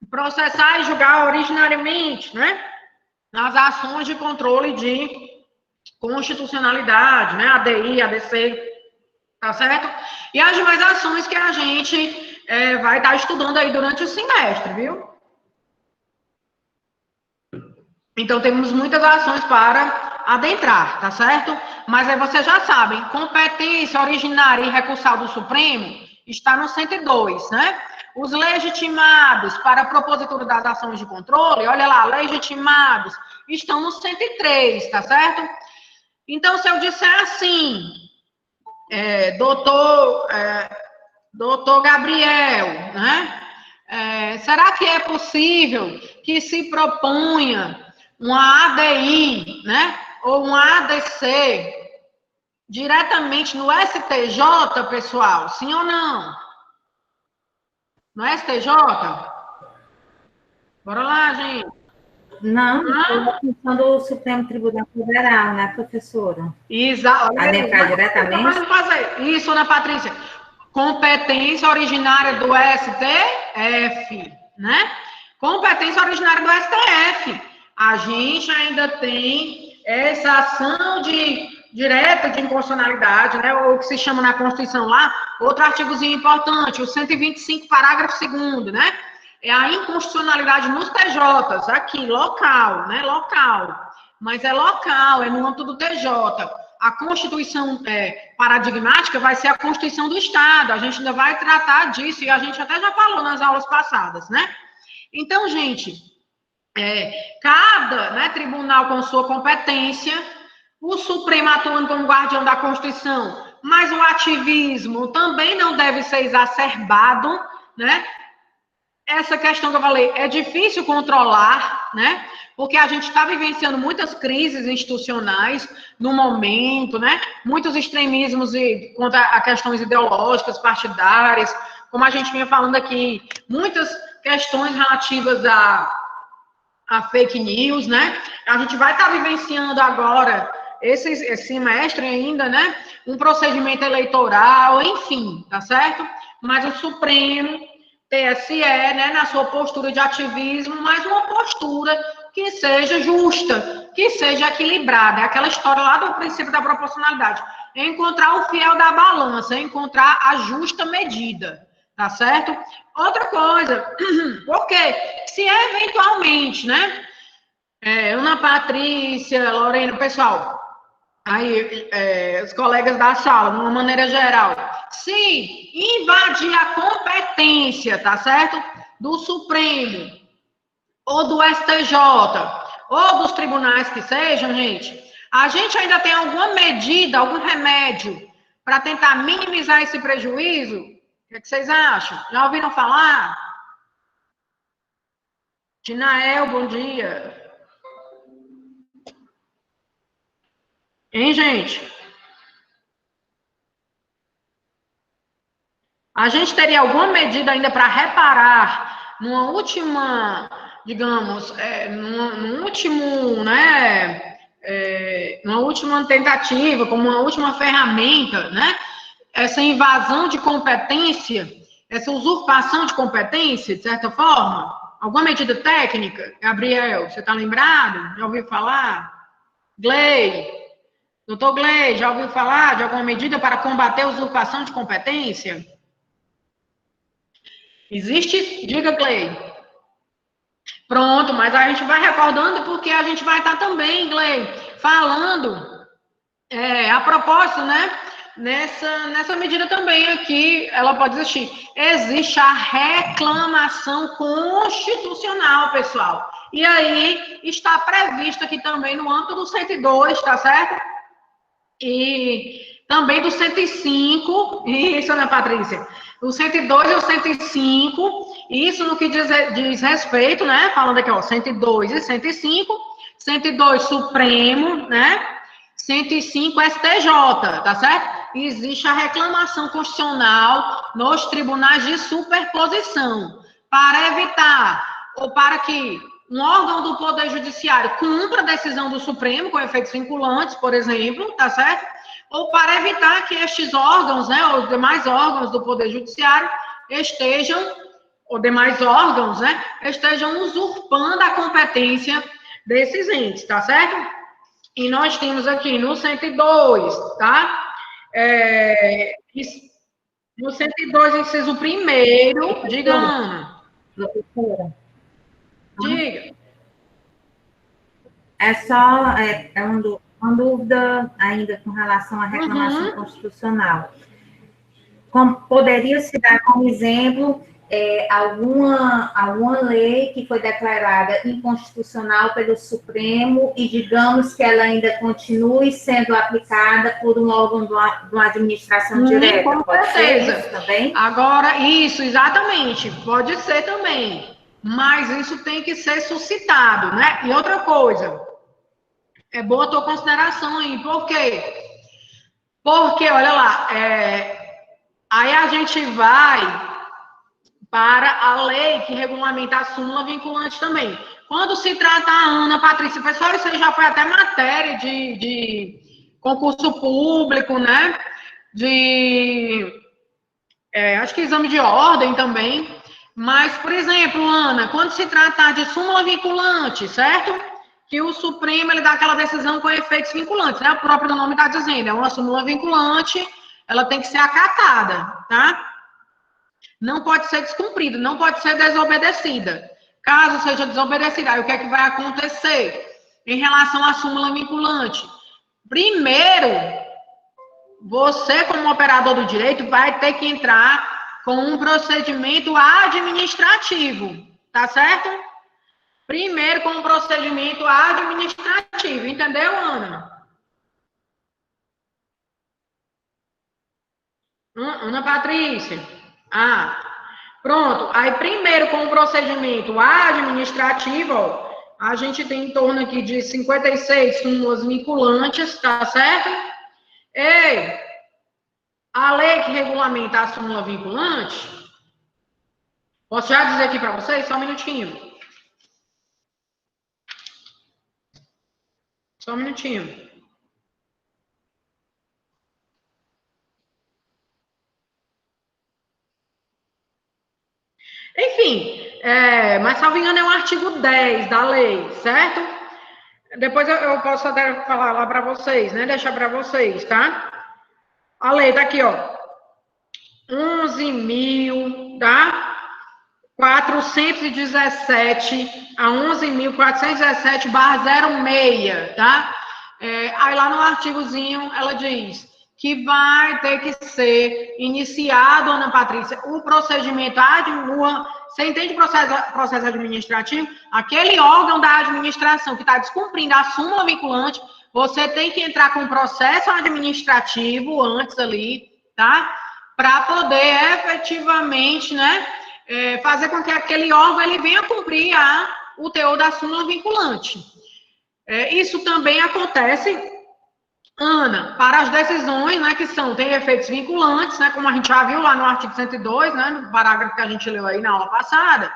processar e julgar originariamente, né, nas ações de controle de constitucionalidade, né, ADI, ADC, tá certo? E as demais ações que a gente vai estar estudando aí durante o semestre, viu? Então, temos muitas ações para adentrar, tá certo? Mas aí vocês já sabem, competência originária e recursal do Supremo está no 102, né? Os legitimados para a propositura das ações de controle, olha lá, legitimados, estão no 103, tá certo? Então, se eu disser assim, doutor Gabriel, né? Será que é possível que se proponha uma ADI, né? Ou uma ADC diretamente no STJ, pessoal? Sim ou não? No STJ? Bora lá, gente. Não, a função do Supremo Tribunal Federal, né, professora? Exato. Adencar diretamente. Fazer isso, Ana Patrícia. Competência originária do STF, né? Competência originária do STF. A gente ainda tem essa ação direta de inconstitucionalidade, né? Ou o que se chama na Constituição lá, outro artigozinho importante, o 125, parágrafo 2º, né? É a inconstitucionalidade nos TJs, aqui, local, né? Local. Mas é local, é no âmbito do TJ. A Constituição paradigmática vai ser a Constituição do Estado. A gente ainda vai tratar disso, e a gente até já falou nas aulas passadas, né? Então, gente, cada tribunal com sua competência, o Supremo atuando como guardião da Constituição, mas o ativismo também não deve ser exacerbado, né? Essa questão que eu falei, é difícil controlar, né? Porque a gente está vivenciando muitas crises institucionais no momento, né? Muitos extremismos contra a questões ideológicas, partidárias, como a gente vinha falando aqui, muitas questões relativas a fake news, né? A gente vai estar vivenciando agora, esse semestre ainda, né? Um procedimento eleitoral, enfim, tá certo? Mas o Supremo, TSE, né, na sua postura de ativismo, mas uma postura que seja justa, que seja equilibrada. É aquela história lá do princípio da proporcionalidade. É encontrar o fiel da balança, é encontrar a justa medida, tá certo? Outra coisa, porque se eventualmente, né, Ana Patrícia, Lorena, pessoal, aí, os colegas da sala, de uma maneira geral, se invadir a competência, tá certo? Do Supremo, ou do STJ, ou dos tribunais que sejam, gente, a gente ainda tem alguma medida, algum remédio para tentar minimizar esse prejuízo? O que vocês acham? Já ouviram falar? Tinael, bom dia. Hein, gente? A gente teria alguma medida ainda para reparar numa última, digamos, num último, né, numa última tentativa, como uma última ferramenta, né? Essa invasão de competência, essa usurpação de competência, de certa forma? Alguma medida técnica? Gabriel, você está lembrado? Já ouviu falar? Glei, doutor Glei, já ouviu falar de alguma medida para combater a usurpação de competência? Existe? Diga, Glei. Pronto, mas a gente vai recordando porque a gente vai estar também, Glei, falando a propósito, né? Nessa medida também aqui, ela pode existir. Existe a reclamação constitucional, pessoal. E aí está previsto aqui também no âmbito do 102, tá certo? E também do 105, isso, Ana Patrícia? O 102 e o 105, isso no que diz respeito, né? Falando aqui, ó, 102 e 105, 102 Supremo, né? 105 STJ, tá certo? Existe a reclamação constitucional nos tribunais de superposição, para evitar, ou para que um órgão do Poder Judiciário cumpra a decisão do Supremo, com efeitos vinculantes, por exemplo, tá certo? Ou para evitar que estes órgãos, né, os demais órgãos do Poder Judiciário estejam, ou demais órgãos, né, estejam usurpando a competência desses entes, tá certo? E nós temos aqui no 102, tá? No 102, inciso 1º, diga, Ana. Professora. Diga. É só uma dúvida ainda com relação à reclamação constitucional. Poderia se dar como exemplo alguma lei que foi declarada inconstitucional pelo Supremo e digamos que ela ainda continue sendo aplicada por um órgão de uma administração direta? Com pode certeza. Ser isso também? Agora, isso, exatamente, pode ser também, mas isso tem que ser suscitado, né? E outra coisa, é boa a tua consideração aí, por quê? Porque, olha lá, aí a gente vai para a lei que regulamenta a súmula vinculante também. Quando se trata a Ana Patrícia, pessoal, isso aí já foi até matéria de concurso público, né? Acho que exame de ordem também. Mas, por exemplo, Ana, quando se tratar de súmula vinculante, certo? Que o Supremo ele dá aquela decisão com efeitos vinculantes, né? O próprio nome está dizendo, é uma súmula vinculante, ela tem que ser acatada, tá? Não pode ser descumprida, não pode ser desobedecida. Caso seja desobedecida, aí o que é que vai acontecer em relação à súmula vinculante? Primeiro, você, como operador do direito, vai ter que entrar com um procedimento administrativo, tá certo? Primeiro, com um procedimento administrativo, entendeu, Ana? Ana Patrícia. Pronto. Aí, primeiro, com o procedimento administrativo, ó, a gente tem em torno aqui de 56 súmulas vinculantes, tá certo? Ei, a lei que regulamenta a súmula vinculante, posso já dizer aqui para vocês? Só um minutinho. Só um minutinho. Enfim, mas salvo engano é o artigo 10 da lei, certo? Depois eu posso até falar lá para vocês, né? Deixar para vocês, tá? A lei tá aqui, ó. 11.000, tá? 417 a 11.417/06, tá? Aí lá no artigozinho ela diz que vai ter que ser iniciado, Ana Patrícia, o procedimento você entende processo administrativo? Aquele órgão da administração que está descumprindo a súmula vinculante, você tem que entrar com um processo administrativo antes ali, tá? Para poder efetivamente, né, fazer com que aquele órgão ele venha cumprir o teor da súmula vinculante. Isso também acontece, Ana, para as decisões, né, que têm efeitos vinculantes, né, como a gente já viu lá no artigo 102, né, no parágrafo que a gente leu aí na aula passada,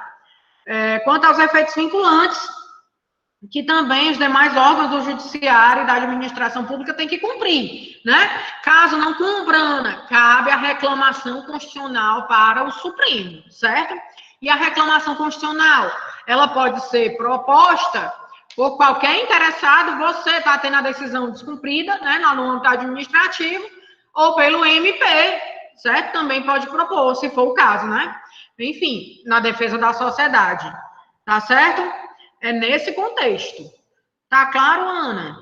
quanto aos efeitos vinculantes, que também os demais órgãos do judiciário e da administração pública têm que cumprir, né? Caso não cumpra, Ana, cabe a reclamação constitucional para o Supremo, certo? E a reclamação constitucional, ela pode ser proposta por qualquer interessado, você está tendo a decisão descumprida, né, no âmbito administrativo, ou pelo MP, certo? Também pode propor, se for o caso, né? Enfim, na defesa da sociedade, tá certo? É nesse contexto. Tá claro, Ana?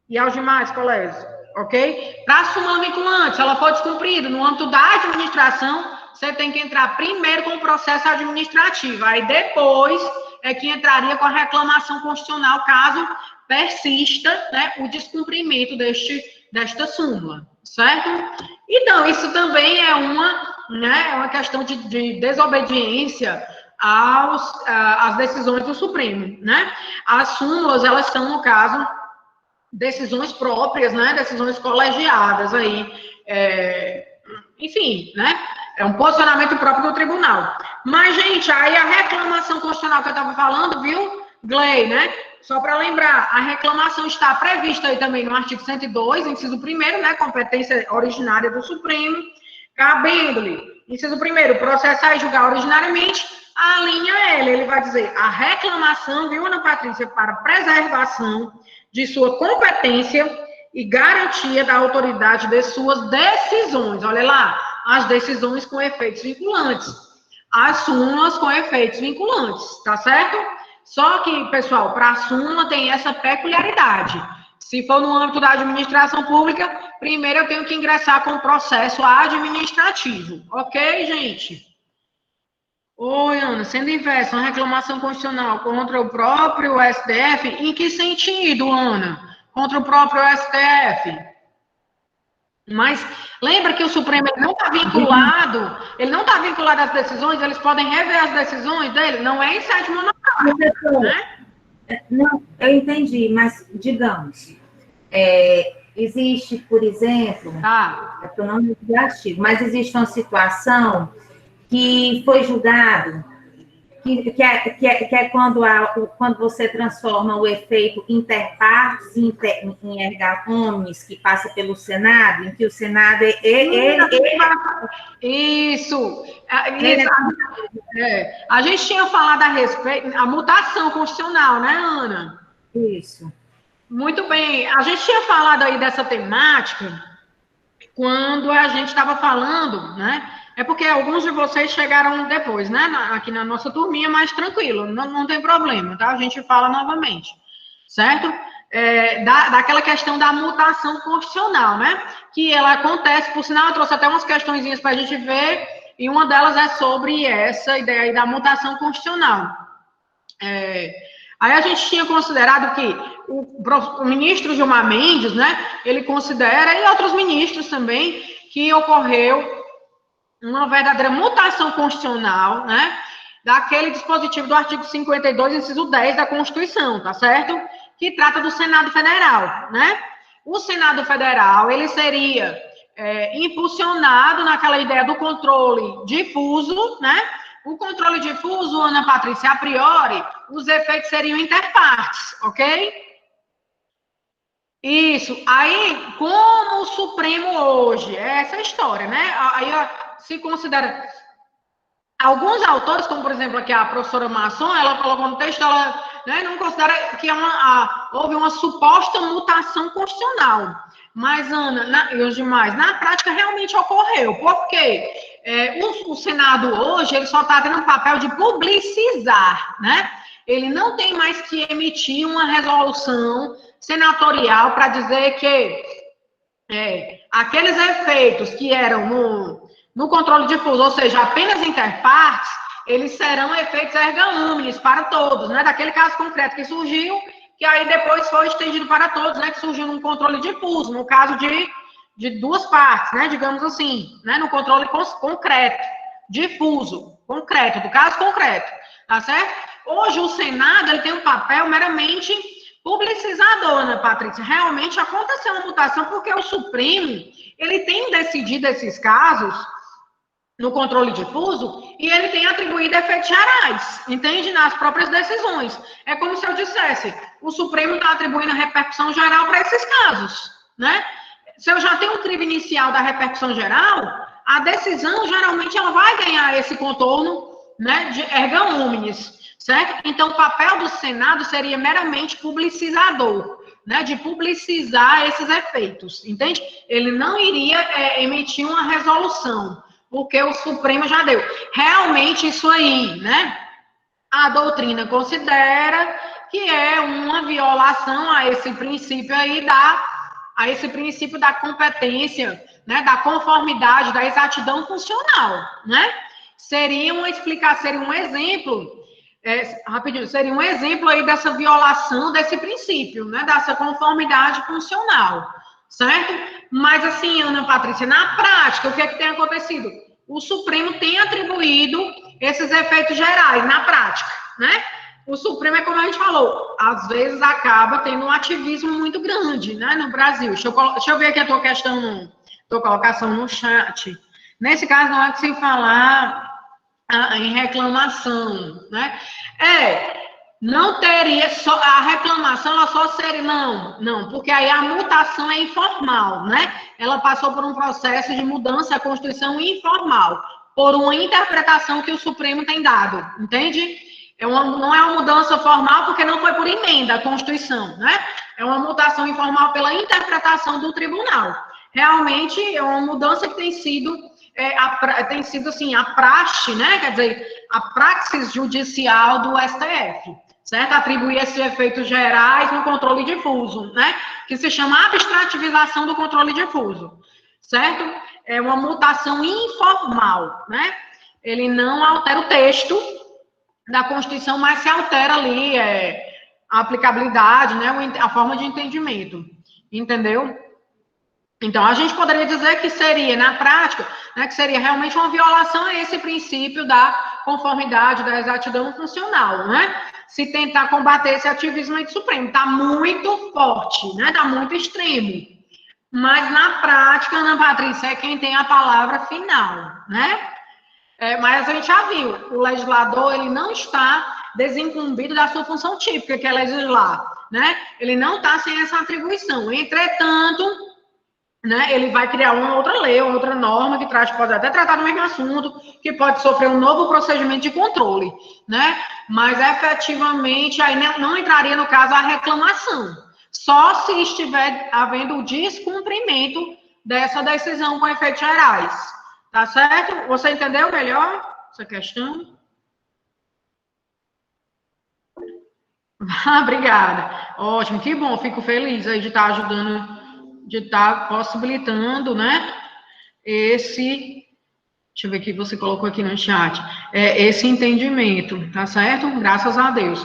E aos demais colegas, ok? Para a súmula vinculante, se ela for descumprida no âmbito da administração, você tem que entrar primeiro com o processo administrativo, aí depois é que entraria com a reclamação constitucional, caso persista, né, o descumprimento desta súmula, certo? Então, isso também é uma questão de desobediência às decisões do Supremo, né? As súmulas, elas são, no caso, decisões próprias, né? Decisões colegiadas aí, enfim, né? É um posicionamento próprio do tribunal. Mas, gente, aí a reclamação constitucional que eu estava falando, viu, Gley, né? Só para lembrar, a reclamação está prevista aí também no artigo 102, inciso 1º, né? Competência originária do Supremo, cabendo-lhe, inciso 1º, processar e julgar originariamente, a linha L, ele vai dizer, a reclamação, viu, Ana Patrícia, para preservação de sua competência e garantia da autoridade de suas decisões. Olha lá, as decisões com efeitos vinculantes, as súmulas com efeitos vinculantes, tá certo? Só que, pessoal, para a súmula tem essa peculiaridade. Se for no âmbito da administração pública, primeiro eu tenho que ingressar com o processo administrativo. Ok, gente? Oi, Ana, sendo inversa uma reclamação constitucional contra o próprio STF, em que sentido, Ana? Contra o próprio STF? Mas lembra que o Supremo ele não está vinculado às decisões, eles podem rever as decisões dele, não é em sede monocrática, né? Não, eu entendi, mas digamos, existe, por exemplo, eu não me artigo, mas existe uma situação que foi julgado, que é quando você transforma o efeito interpartes em erga omnes, que passa pelo Senado, em que o Senado Isso. A gente tinha falado a respeito, a mutação constitucional, né, Ana? Isso. Muito bem. A gente tinha falado aí dessa temática quando a gente estava falando, né? É porque alguns de vocês chegaram depois, né? Aqui na nossa turminha, mas tranquilo, não tem problema, tá? A gente fala novamente, certo? Daquela questão da mutação constitucional, né? Que ela acontece, por sinal, eu trouxe até umas questõezinhas para a gente ver, e uma delas é sobre essa ideia aí da mutação constitucional. Aí a gente tinha considerado que o ministro Gilmar Mendes, né? Ele considera, e outros ministros também, que ocorreu uma verdadeira mutação constitucional, né, daquele dispositivo do artigo 52, inciso 10 da Constituição, tá certo? Que trata do Senado Federal, né? O Senado Federal, ele seria impulsionado naquela ideia do controle difuso, né? O controle difuso, Ana Patrícia, a priori, os efeitos seriam interpartes, ok? Isso. Aí, como o Supremo hoje, essa história, né? Aí, se considera... Alguns autores, como, por exemplo, aqui a professora Masson, ela colocou no texto, ela não considera que houve uma suposta mutação constitucional. Mas, Ana, e os demais, na prática, realmente ocorreu. Por quê? O Senado hoje, ele só está tendo um papel de publicizar, né? Ele não tem mais que emitir uma resolução senatorial para dizer que aqueles efeitos que eram no controle difuso, ou seja, apenas interpartes, eles serão efeitos erga omnes para todos, né? Daquele caso concreto que surgiu, que aí depois foi estendido para todos, né? Que surgiu num controle difuso, no caso de duas partes, né? Digamos assim, né? No controle concreto, difuso, concreto, do caso concreto, tá certo? Hoje o Senado, ele tem um papel meramente publicizador, Ana Patrícia. Realmente aconteceu uma mutação porque o Supremo, ele tem decidido esses casos no controle difuso e ele tem atribuído efeitos gerais, entende? Nas próprias decisões. É como se eu dissesse, o Supremo está atribuindo a repercussão geral para esses casos, né? Se eu já tenho um crime inicial da repercussão geral, a decisão, geralmente, ela vai ganhar esse contorno, né, de erga omnes, certo? Então, o papel do Senado seria meramente publicizador, né, de publicizar esses efeitos, entende? Ele não iria emitir uma resolução, porque o Supremo já deu. Realmente, isso aí, né, a doutrina considera que é uma violação a esse princípio aí a esse princípio da competência, né, da conformidade, da exatidão funcional, né? Seria um exemplo, seria um exemplo aí dessa violação desse princípio, né, dessa conformidade funcional, certo? Mas assim, Ana Patrícia, na prática, o que é que tem acontecido? O Supremo tem atribuído esses efeitos gerais na prática, né? O Supremo, é como a gente falou, às vezes acaba tendo um ativismo muito grande, né, no Brasil. Deixa eu ver aqui a tua tua colocação no chat. Nesse caso, não é que se falar em reclamação, né? Não teria só a reclamação, ela só seria não, porque aí a mutação é informal, né? Ela passou por um processo de mudança da Constituição informal, por uma interpretação que o Supremo tem dado, entende? Não é uma mudança formal porque não foi por emenda à Constituição, né? É uma mutação informal pela interpretação do tribunal. Realmente é uma mudança que tem sido assim, a praxe, né? Quer dizer, a praxis judicial do STF, certo? Atribuir esses efeitos gerais no controle difuso, né? Que se chama abstrativização do controle difuso, certo? É uma mutação informal, né? Ele não altera o texto da Constituição, mas se altera ali a aplicabilidade, né? A forma de entendimento, entendeu? Então, a gente poderia dizer que seria, na prática, né, que seria realmente uma violação a esse princípio da conformidade, da exatidão funcional, né? Se tentar combater esse ativismo supremo. Está muito forte, né? Está muito extremo. Mas, na prática, Ana Patrícia é quem tem a palavra final, né? Mas a gente já viu, o legislador, ele não está desincumbido da sua função típica, que é legislar, né? Ele não está sem essa atribuição. Entretanto, né, ele vai criar uma outra lei, uma outra norma que pode até tratar do mesmo assunto, que pode sofrer um novo procedimento de controle, né? Mas efetivamente aí não entraria no caso a reclamação, só se estiver havendo o descumprimento dessa decisão com efeitos gerais, tá certo? Você entendeu melhor essa questão? Obrigada. Ótimo, que bom, fico feliz aí de estar ajudando, de estar possibilitando, né, deixa eu ver o que você colocou aqui no chat, esse entendimento, tá certo? Graças a Deus.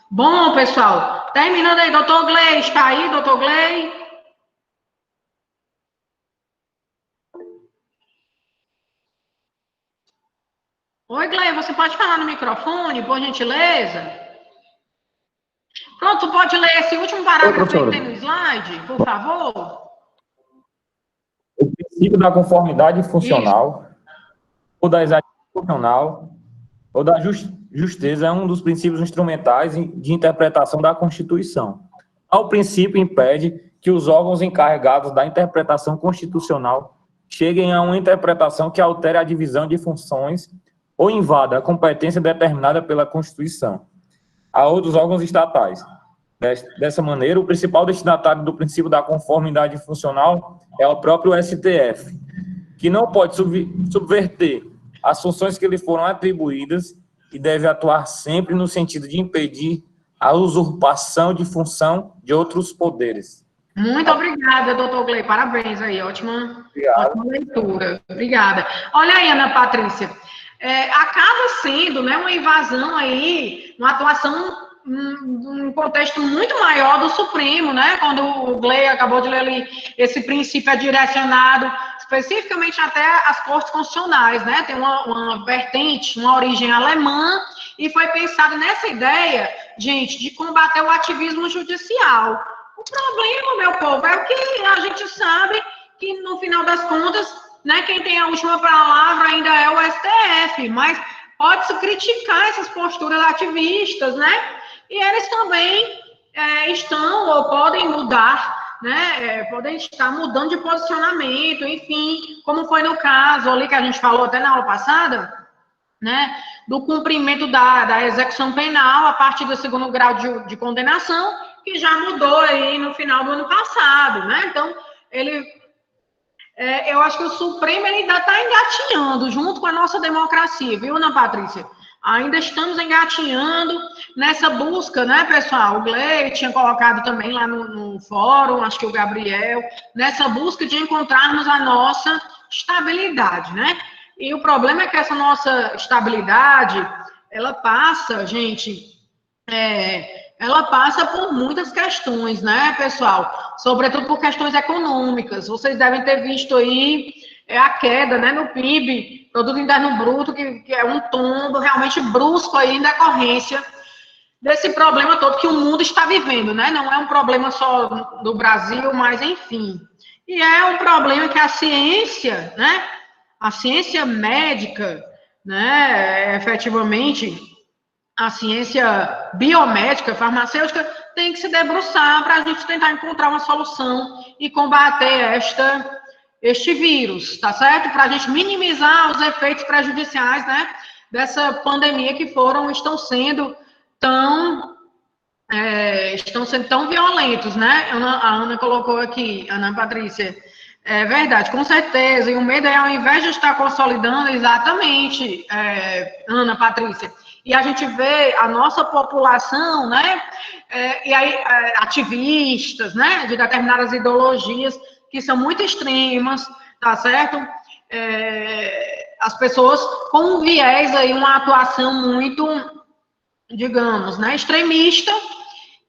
Bom, pessoal, terminando aí, doutor Gley, está aí, doutor Gley? Oi, Gley, você pode falar no microfone, por gentileza? Pronto, pode ler esse último parágrafo que tem no slide, por favor? O princípio da conformidade funcional, ou da exatidão funcional, ou da justeza é um dos princípios instrumentais de interpretação da Constituição. Ao princípio, impede que os órgãos encarregados da interpretação constitucional cheguem a uma interpretação que altere a divisão de funções ou invada a competência determinada pela Constituição a outros órgãos estatais. Dessa maneira, o principal destinatário do princípio da conformidade funcional é o próprio STF, que não pode subverter as funções que lhe foram atribuídas e deve atuar sempre no sentido de impedir a usurpação de função de outros poderes. Muito obrigada, doutor Gley, parabéns aí, ótima leitura, obrigada. Olha aí, Ana Patrícia, acaba sendo, né, uma invasão aí, uma atuação num contexto muito maior do Supremo, né? Quando o Gley acabou de ler ali, esse princípio é direcionado especificamente até as cortes constitucionais, né? Tem uma vertente, uma origem alemã, e foi pensado nessa ideia, gente, de combater o ativismo judicial. O problema, meu povo, é o que a gente sabe que, no final das contas, né, quem tem a última palavra ainda é o STF, mas pode-se criticar essas posturas ativistas, né? E eles também estão ou podem mudar, né? Podem estar mudando de posicionamento, enfim, como foi no caso ali que a gente falou até na aula passada, né? Do cumprimento da execução penal a partir do 2º grau de condenação, que já mudou aí no final do ano passado, né? Então, eu acho que o Supremo ainda está engatinhando junto com a nossa democracia, viu, Ana Patrícia? Ainda estamos engatinhando nessa busca, né, pessoal? O Gley tinha colocado também lá no fórum, acho que o Gabriel, nessa busca de encontrarmos a nossa estabilidade, né? E o problema é que essa nossa estabilidade, ela passa, gente, ela passa por muitas questões, né, pessoal? Sobretudo por questões econômicas. Vocês devem ter visto aí a queda, né, no PIB, Produto Interno Bruto, que é um tombo realmente brusco aí em decorrência desse problema todo que o mundo está vivendo, né? Não é um problema só do Brasil, mas enfim. E é um problema que a ciência, né, a ciência médica, né, efetivamente, a ciência biomédica, farmacêutica, tem que se debruçar para a gente tentar encontrar uma solução e combater este vírus, tá certo? Para a gente minimizar os efeitos prejudiciais, né, dessa pandemia que estão sendo tão violentos, né? A Ana colocou aqui, Ana Patrícia, é verdade, com certeza, e o medo é, ao invés de estar consolidando, exatamente, Ana Patrícia, e a gente vê a nossa população, né, e aí ativistas, né, de determinadas ideologias que são muito extremas, tá certo? As pessoas com um viés aí, uma atuação muito, digamos, né, extremista,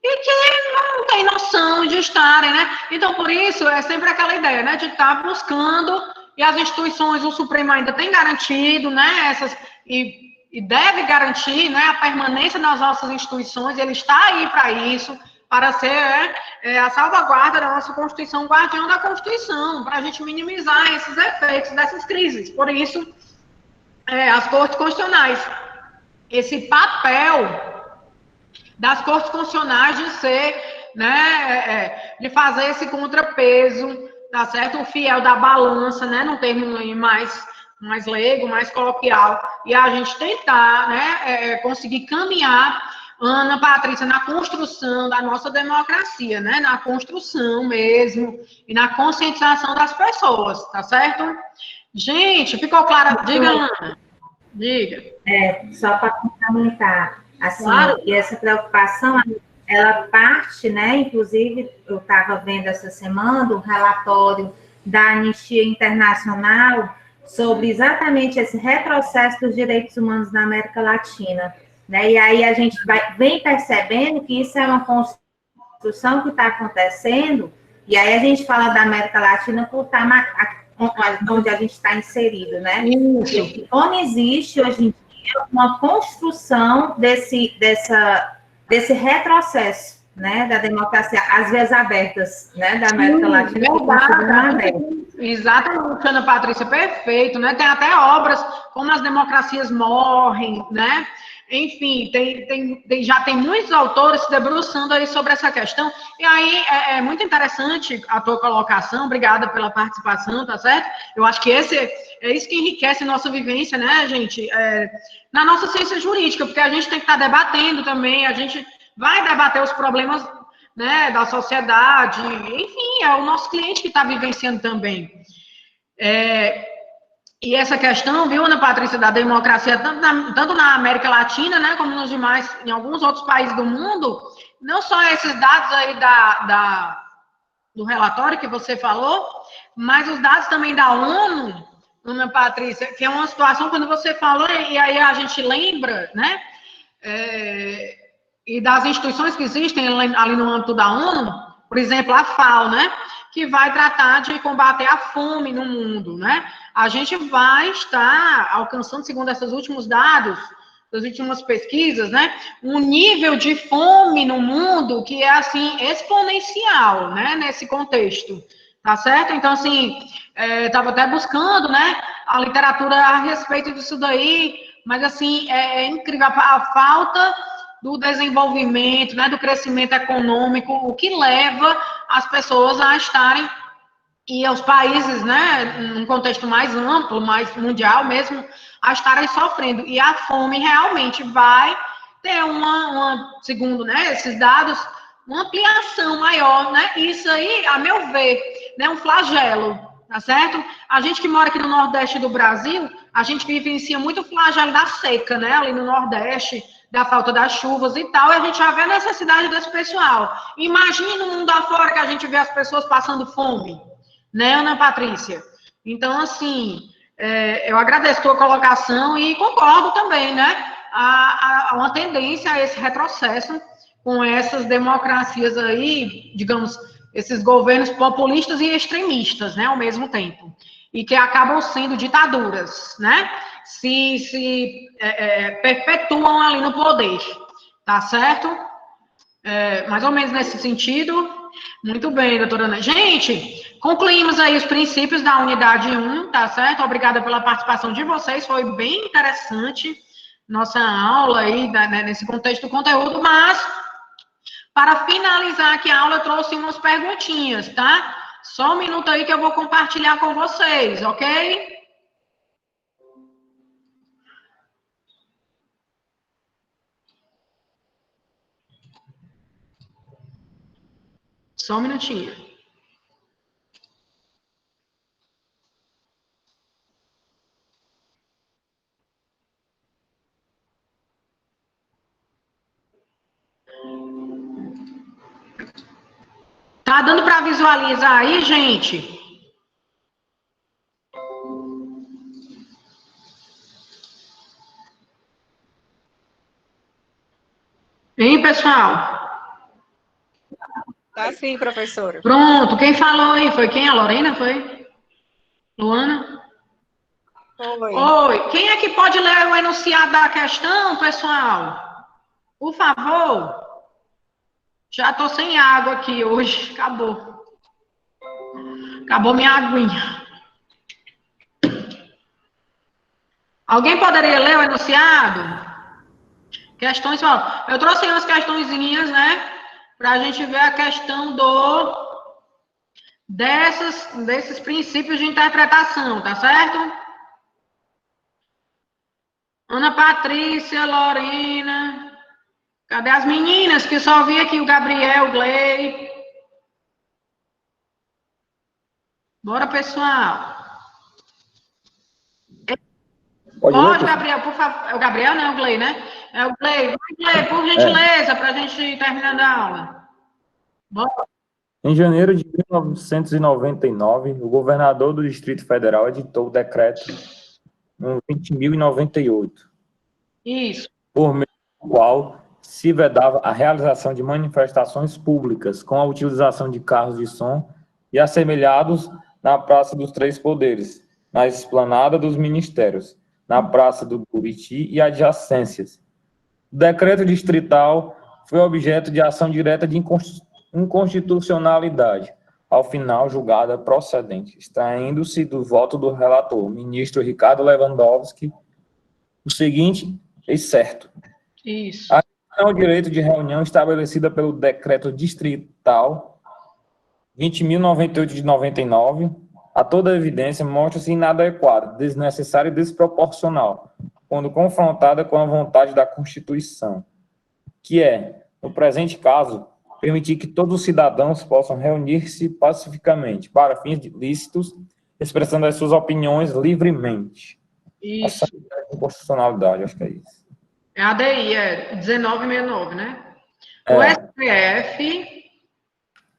e que não tem noção de estarem, né? Então, por isso, é sempre aquela ideia, né, de estar buscando, e as instituições, o Supremo ainda tem garantido, né, e deve garantir, né, a permanência das nossas instituições, ele está aí para isso, para ser a salvaguarda da nossa Constituição, guardião da Constituição, para a gente minimizar esses efeitos dessas crises. Por isso, as cortes constitucionais, esse papel das cortes constitucionais de ser, né, de fazer esse contrapeso, tá certo? O fiel da balança, né, num termo mais leigo, mais coloquial, e a gente tentar, né, conseguir caminhar, Ana Patrícia, na construção da nossa democracia, né, na construção mesmo, e na conscientização das pessoas, tá certo? Gente, ficou claro? Diga, Ana. Diga. Só para complementar, assim, Claro. E essa preocupação, ela parte, né, inclusive, eu estava vendo essa semana um relatório da Anistia Internacional sobre exatamente esse retrocesso dos direitos humanos na América Latina, né, e aí a gente vem percebendo que isso é uma construção que está acontecendo, e aí a gente fala da América Latina por estar onde a gente está inserido, né? Isso. Como existe hoje em dia uma construção desse retrocesso, né, da democracia, às vezes abertas, né, da América Latina. Exatamente, Ana Patrícia, perfeito, né? Tem até obras como As Democracias Morrem, né? Enfim, já tem muitos autores se debruçando aí sobre essa questão, e aí é muito interessante a tua colocação, obrigada pela participação, tá certo? Eu acho que é isso que enriquece a nossa vivência, né, gente? Na nossa ciência jurídica, porque a gente tem que estar debatendo também, a gente vai debater os problemas, né, da sociedade, enfim, é o nosso cliente que está vivenciando também. E essa questão, viu, Ana Patrícia, da democracia, tanto na América Latina, né, como nos demais, em alguns outros países do mundo, não só esses dados aí do relatório que você falou, mas os dados também da ONU, Ana Patrícia, que é uma situação, quando você falou, e aí a gente lembra, né, e das instituições que existem ali no âmbito da ONU, por exemplo, a FAO, né, que vai tratar de combater a fome no mundo, né? A gente vai estar alcançando, segundo esses últimos dados, das últimas pesquisas, né, um nível de fome no mundo que é, assim, exponencial, né, nesse contexto, tá certo? Então, assim, estava até buscando, né, a literatura a respeito disso daí, mas, assim, é incrível a falta do desenvolvimento, né, do crescimento econômico, o que leva as pessoas a estarem, e aos países, né, num contexto mais amplo, mais mundial mesmo, a estarem sofrendo. E a fome realmente vai ter segundo, né, esses dados, uma ampliação maior, né? Isso aí, a meu ver, né, um flagelo, tá certo? A gente que mora aqui no Nordeste do Brasil, a gente vivencia muito o flagelo da seca, né, ali no Nordeste, da falta das chuvas e tal, e a gente já vê a necessidade desse pessoal. Imagine no mundo afora que a gente vê as pessoas passando fome, né, Ana Patrícia? Então, assim, eu agradeço a tua colocação e concordo também, né, a uma tendência a esse retrocesso com essas democracias aí, digamos, esses governos populistas e extremistas, né, ao mesmo tempo, e que acabam sendo ditaduras, né, se perpetuam ali no poder, tá certo? Mais ou menos nesse sentido. Muito bem, doutora Ana. Gente, concluímos aí os princípios da unidade 1, tá certo? Obrigada pela participação de vocês, foi bem interessante nossa aula aí, né, nesse contexto do conteúdo, mas, para finalizar aqui a aula, eu trouxe umas perguntinhas, tá? Só um minuto aí que eu vou compartilhar com vocês, ok? Só um minutinho. Tá dando para visualizar aí, gente? Hein, pessoal? Tá sim, professora. Pronto, quem falou aí? Foi quem? A Lorena, foi? Luana? Oi. Oi, quem é que pode ler o enunciado da questão, pessoal? Por favor. Já tô sem água aqui hoje, acabou. Acabou minha aguinha. Alguém poderia ler o enunciado? Questões, ó, eu trouxe umas questõezinhas, né? Para a gente ver a questão desses princípios de interpretação, tá certo? Ana Patrícia, Lorena. Cadê as meninas que só vi aqui o Gabriel, o Glei? Bora, pessoal. Pode, Gabriel, por favor. É o Gabriel, não é o Glei, né? É o Glei. Vai, Glei, por gentileza, para a gente ir terminando a aula. Bora. Em janeiro de 1999, o governador do Distrito Federal editou o decreto 20.098. Isso. Por meio do qual se vedava a realização de manifestações públicas com a utilização de carros de som e assemelhados na Praça dos Três Poderes, na esplanada dos ministérios, na Praça do Buriti e adjacências. O decreto distrital foi objeto de ação direta de inconstitucionalidade, ao final julgada procedente, extraindo-se do voto do relator, ministro Ricardo Lewandowski, o seguinte é certo. Isso. O direito de reunião estabelecida pelo decreto distrital 20.098 de 99, a toda evidência, mostra-se inadequada, desnecessária e desproporcional, quando confrontada com a vontade da Constituição, que é, no presente caso, permitir que todos os cidadãos possam reunir-se pacificamente para fins lícitos, expressando as suas opiniões livremente. Isso. Essa é a constitucionalidade, acho que é isso. É a ADI, é 1969, né? O STF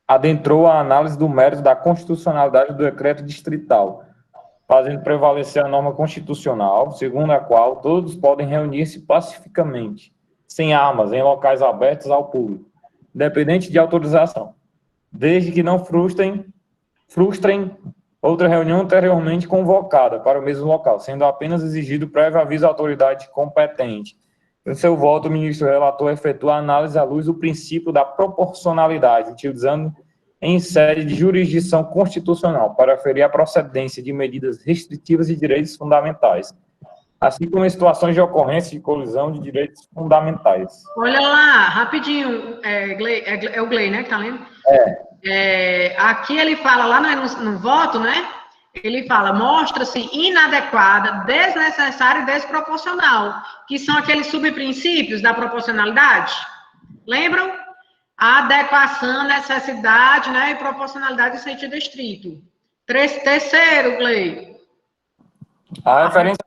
adentrou a análise do mérito da constitucionalidade do decreto distrital, fazendo prevalecer a norma constitucional, segundo a qual todos podem reunir-se pacificamente, sem armas, em locais abertos ao público, independente de autorização, desde que não frustrem outra reunião anteriormente convocada para o mesmo local, sendo apenas exigido prévio aviso à autoridade competente. Em seu voto, o ministro relator efetua a análise à luz do princípio da proporcionalidade, utilizando em sede de jurisdição constitucional para aferir a procedência de medidas restritivas de direitos fundamentais, assim como em situações de ocorrência de colisão de direitos fundamentais. Olha lá, rapidinho, é o Glei, né, que tá lendo? Aqui ele fala, lá no voto, né, ele fala, mostra-se inadequada, desnecessária e desproporcional, que são aqueles subprincípios da proporcionalidade. Lembram? A adequação, necessidade, né, e proporcionalidade em sentido estrito. Terceiro, Glei. A referência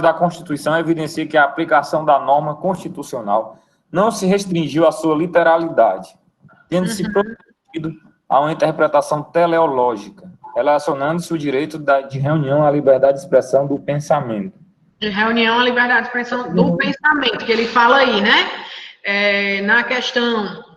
da Constituição evidencia que a aplicação da norma constitucional não se restringiu à sua literalidade, tendo-se procedido a uma interpretação teleológica, relacionando-se o direito de reunião à liberdade de expressão do pensamento. De reunião à liberdade de expressão do pensamento, que ele fala aí, né? Na questão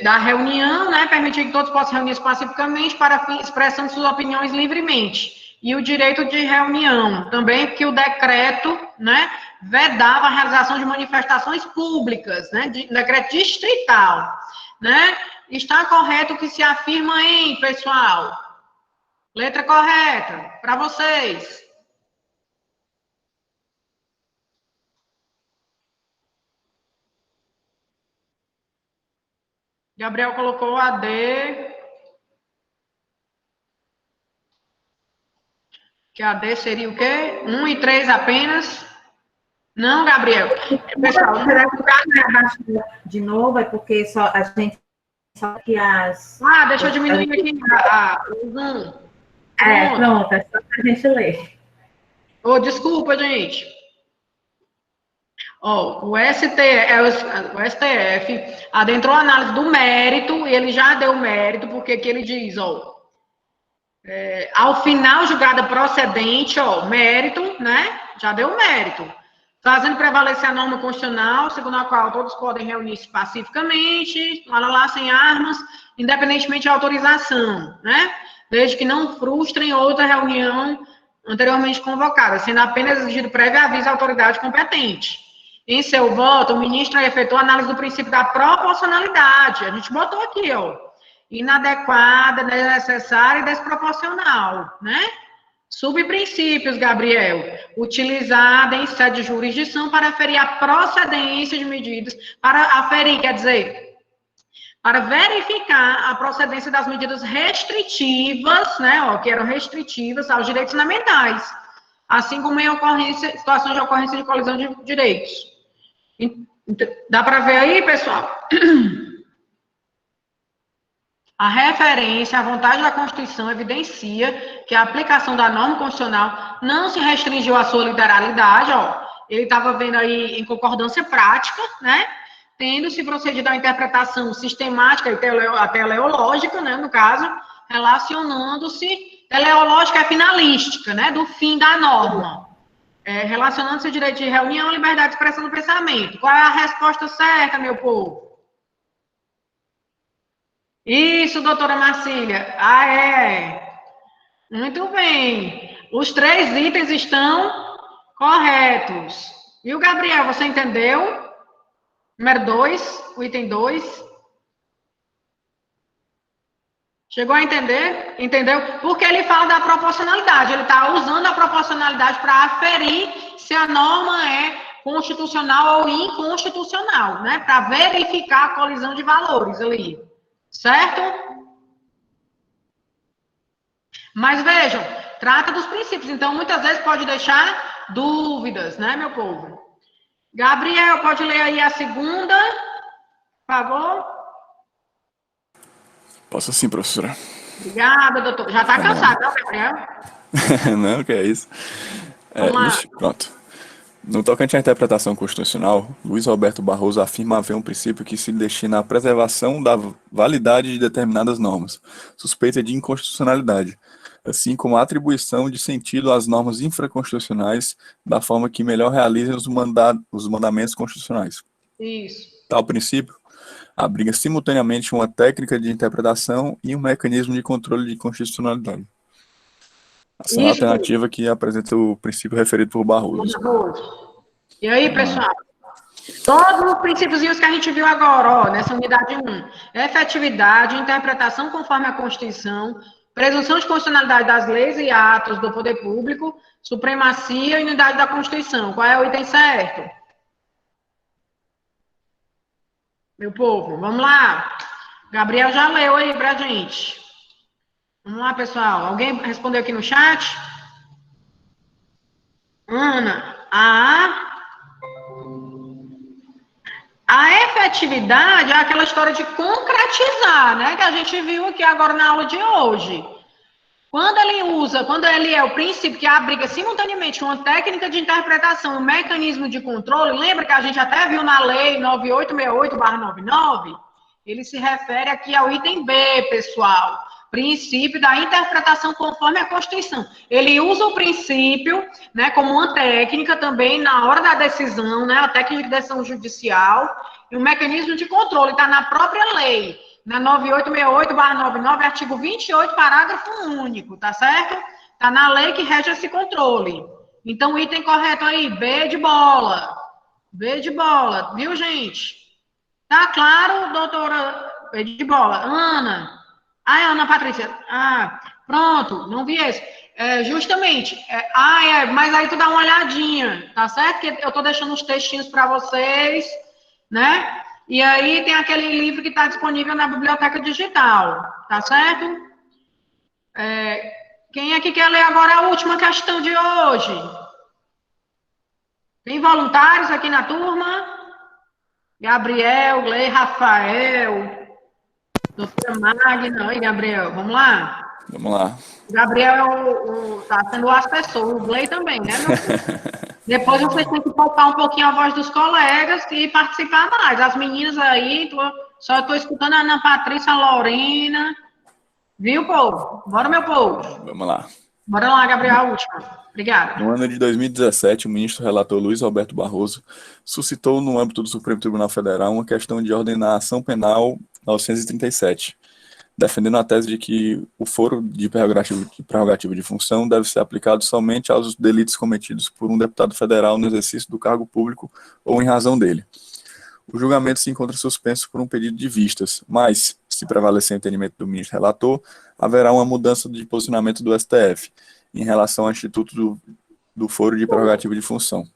da reunião, né? Permitir que todos possam reunir-se pacificamente para expressando suas opiniões livremente. E o direito de reunião, também que o decreto, né, vedava a realização de manifestações públicas, né, decreto distrital, né? Está correto o que se afirma em, pessoal? Letra correta, para vocês. Gabriel colocou a D. Que a D seria o quê? 1 e 3 apenas? Não, Gabriel. Pessoal, será que vai abaixo de novo? É porque só a gente só que as... Deixa eu diminuir aqui o Zoom. Pronto, é só para a gente ler. Desculpa, gente. O STF adentrou a análise do mérito, e ele já deu mérito, porque que ele diz, ao final julgada procedente, mérito, né? Já deu mérito. Fazendo prevalecer a norma constitucional, segundo a qual todos podem reunir-se pacificamente, lá, sem armas, independentemente de autorização, né? Desde que não frustrem outra reunião anteriormente convocada, sendo apenas exigido prévio aviso à autoridade competente. Em seu voto, o ministro efetuou a análise do princípio da proporcionalidade. A gente botou aqui, inadequada, desnecessária e desproporcional, né? Subprincípios, Gabriel, utilizada em sede de jurisdição para aferir a procedência de medidas, para verificar a procedência das medidas restritivas, né, que eram restritivas aos direitos fundamentais, assim como em situações de ocorrência de colisão de direitos. Dá para ver aí, pessoal? A referência à vontade da Constituição evidencia que a aplicação da norma constitucional não se restringiu à sua literalidade, ele estava vendo aí em concordância prática, né? Tendo-se procedido à interpretação sistemática e teleológica, né, no caso, relacionando-se, teleológica é finalística, né, do fim da norma, relacionando-se ao direito de reunião, liberdade de expressão do pensamento. Qual é a resposta certa, meu povo? Isso, doutora Marcília. Muito bem. Os 3 itens estão corretos. E o Gabriel, você entendeu? Número 2, o item 2. Chegou a entender? Entendeu? Porque ele fala da proporcionalidade. Ele está usando a proporcionalidade para aferir se a norma é constitucional ou inconstitucional, né? Para verificar a colisão de valores ali. Certo? Mas vejam, trata dos princípios. Então, muitas vezes pode deixar dúvidas, né, meu povo? Gabriel, pode ler aí a segunda, por favor? Posso sim, professora. Obrigada, doutor. Já está cansado, não, Gabriel? Não, que é isso. Pronto. No tocante à interpretação constitucional, Luiz Roberto Barroso afirma haver um princípio que se destina à preservação da validade de determinadas normas, suspeita de inconstitucionalidade, assim como a atribuição de sentido às normas infraconstitucionais da forma que melhor realizem os mandamentos constitucionais. Isso. Tal princípio abriga simultaneamente uma técnica de interpretação e um mecanismo de controle de constitucionalidade. Essa é a alternativa que apresenta o princípio referido por Barroso. E aí, pessoal? Todos os princípios que a gente viu agora, nessa unidade 1. Efetividade, interpretação conforme a Constituição, presunção de constitucionalidade das leis e atos do poder público, supremacia e unidade da Constituição. Qual é o item certo? Meu povo, vamos lá. Gabriel já leu aí pra gente. Vamos lá, pessoal. Alguém respondeu aqui no chat? Ana, a efetividade é aquela história de concretizar, né? Que a gente viu aqui agora na aula de hoje. Quando ele é o princípio que abriga simultaneamente uma técnica de interpretação, um mecanismo de controle, lembra que a gente até viu na lei 9868/99? Ele se refere aqui ao item B, pessoal. Princípio da interpretação conforme a Constituição. Ele usa o princípio, né, como uma técnica também na hora da decisão, né, a técnica de decisão judicial, e o mecanismo de controle está na própria lei, na 9868/99, artigo 28, parágrafo único, tá certo? Está na lei que rege esse controle. Então, o item correto aí, B de bola. B de bola, viu, gente? Tá claro, doutora? B de bola. Ana. Ana Patrícia. Pronto, não vi esse. Justamente. Mas aí tu dá uma olhadinha, tá certo? Que eu tô deixando uns textinhos para vocês, né? E aí tem aquele livro que está disponível na biblioteca digital, tá certo? Quem é que quer ler agora a última questão de hoje? Tem voluntários aqui na turma? Gabriel, Lei, Rafael. Doutora Magna, oi, Gabriel, vamos lá? Vamos lá. O Gabriel está sendo o assessor, o Glei também, né, meu filho? Depois vocês têm que poupar um pouquinho a voz dos colegas e participar mais. As meninas aí, só estou escutando a Ana Patrícia, a Lorena. Viu, povo? Bora, meu povo. Vamos lá. Bora lá, Gabriel, a última. Obrigada. No ano de 2017, o ministro relator Luiz Roberto Barroso suscitou, no âmbito do Supremo Tribunal Federal, uma questão de ordenar a ação penal 937, defendendo a tese de que o foro de prerrogativa de função deve ser aplicado somente aos delitos cometidos por um deputado federal no exercício do cargo público ou em razão dele. O julgamento se encontra suspenso por um pedido de vistas, mas, se prevalecer o entendimento do ministro relator, haverá uma mudança de posicionamento do STF em relação ao Instituto do Foro de Prerrogativa de Função,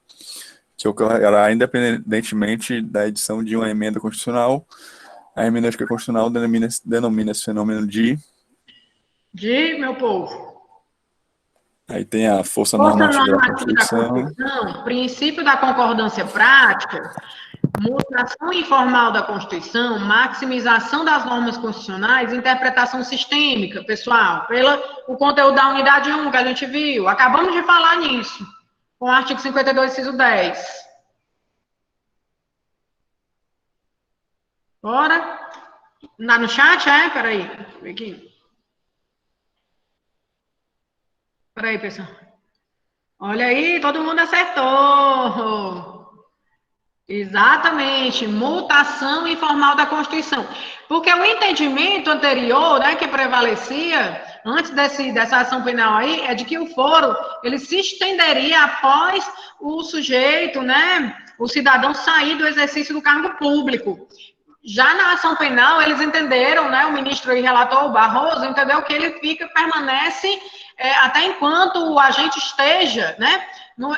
que ocorrerá independentemente da edição de uma emenda constitucional. A hermenêutica constitucional denomina esse fenômeno de... De, meu povo. Aí tem a força normativa da Constituição. Princípio da concordância prática, mutação informal da Constituição, maximização das normas constitucionais, interpretação sistêmica, pessoal, o conteúdo da unidade 1 que a gente viu. Acabamos de falar nisso, com o artigo 52, inciso 10. Bora? Lá no chat, Peraí. Aqui. Peraí, pessoal. Olha aí, todo mundo acertou. Exatamente, mutação informal da Constituição. Porque o entendimento anterior, né, que prevalecia, antes dessa ação penal aí, é de que o foro, ele se estenderia após o sujeito, né, o cidadão sair do exercício do cargo público. Já na ação penal, eles entenderam, né, o ministro e relator, o Barroso, entendeu que ele permanece até enquanto o agente esteja, né,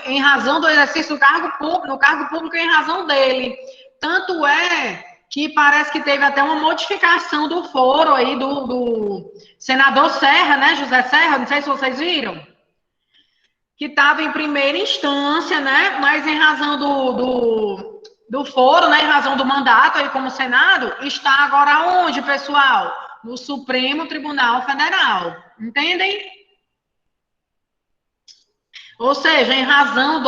em razão do exercício do cargo público, no cargo público em razão dele. Tanto é que parece que teve até uma modificação do foro aí do senador Serra, né, José Serra, não sei se vocês viram, que estava em primeira instância, né, mas em razão do foro, né, em razão do mandato aí como Senado, está agora onde, pessoal? No Supremo Tribunal Federal. Entendem? Ou seja, em razão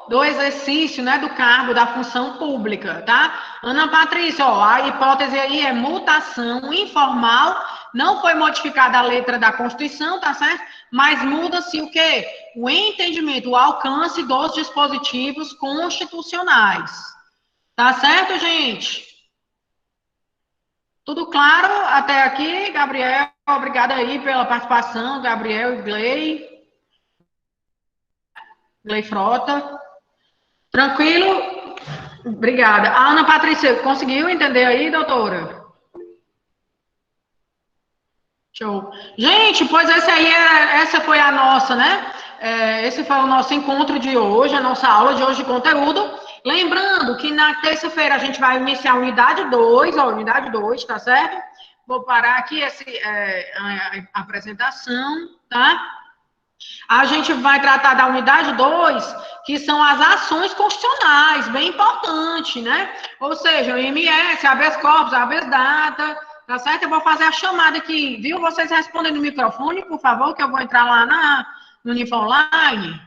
do exercício, né, do cargo, da função pública, tá? Ana Patrícia, ó, a hipótese aí é mutação informal, não foi modificada a letra da Constituição, tá certo? Mas muda-se o quê? O entendimento, o alcance dos dispositivos constitucionais. Tá certo, gente? Tudo claro até aqui, Gabriel? Obrigada aí pela participação, Gabriel e Glei Frota. Tranquilo? Obrigada. A Ana Patrícia, conseguiu entender aí, doutora? Show. Gente, pois essa foi a nossa, né? Esse foi o nosso encontro de hoje, a nossa aula de hoje de conteúdo. Lembrando que na terça-feira a gente vai iniciar a unidade 2, tá certo? Vou parar aqui a apresentação, tá? A gente vai tratar da unidade 2, que são as ações constitucionais, bem importante, né? Ou seja, o IMS, habeas corpus, habeas data, tá certo? Eu vou fazer a chamada aqui, viu? Vocês respondem no microfone, por favor, que eu vou entrar lá no nível online.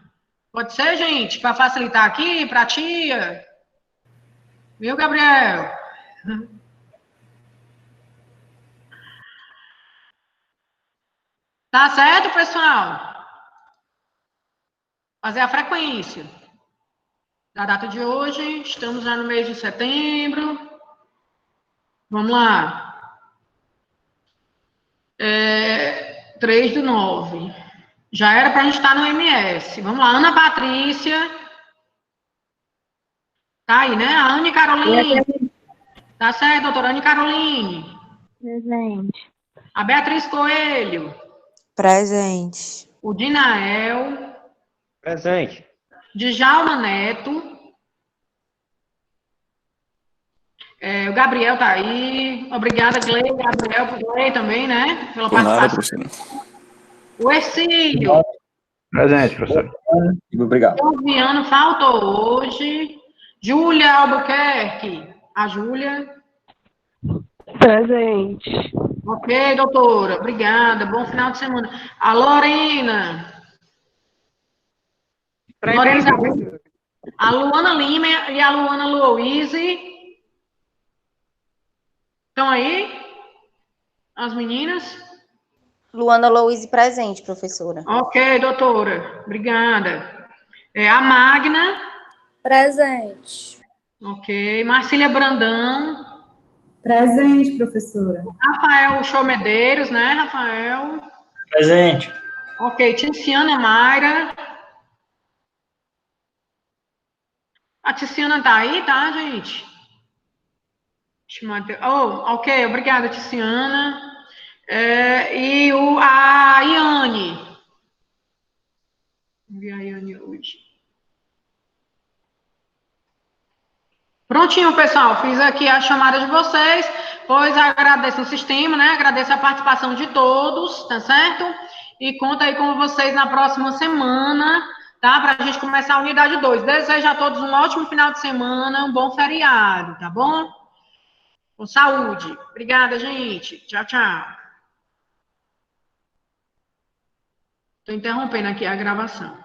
Pode ser, gente? Para facilitar aqui, para a tia. Viu, Gabriel? Tá certo, pessoal? Fazer a frequência. Da data de hoje, estamos já no mês de setembro. Vamos lá. 3/9. Já era para a gente estar no MS. Vamos lá, Ana Patrícia. Tá aí, né? A Anne Caroline. Tá certo, doutora Anne Caroline. Presente. A Beatriz Coelho. Presente. O Dinael. Presente. Djalma Neto. O Gabriel tá aí. Obrigada, Glei. Gabriel, Glei também, né? Pela Por nada, participação. professora. O Ercílio. Presente, professor. Obrigado. O Viano faltou hoje. Júlia Albuquerque. A Júlia. Presente. Ok, doutora. Obrigada. Bom final de semana. A Lorena. Presente, Lorena, professora. a Luana Lima e a Luana Louise. Estão aí? As meninas? Luana Louise presente, professora. Ok, doutora. Obrigada. A Magna. Presente. Ok. Marcília Brandão. Presente, professora. Rafael Show Medeiros, né, Rafael? Presente. Ok. Tiziana Mayra. A Tiziana tá aí, tá, gente? Oh, ok. Obrigada, Tiziana. E a Iane. Vi a Iane hoje. Prontinho, pessoal. Fiz aqui a chamada de vocês. Pois agradeço o sistema, né? Agradeço a participação de todos, tá certo? E conto aí com vocês na próxima semana, tá? Para a gente começar a unidade 2. Desejo a todos um ótimo final de semana, um bom feriado, tá bom? Com saúde. Obrigada, gente. Tchau, tchau. Estou interrompendo aqui a gravação.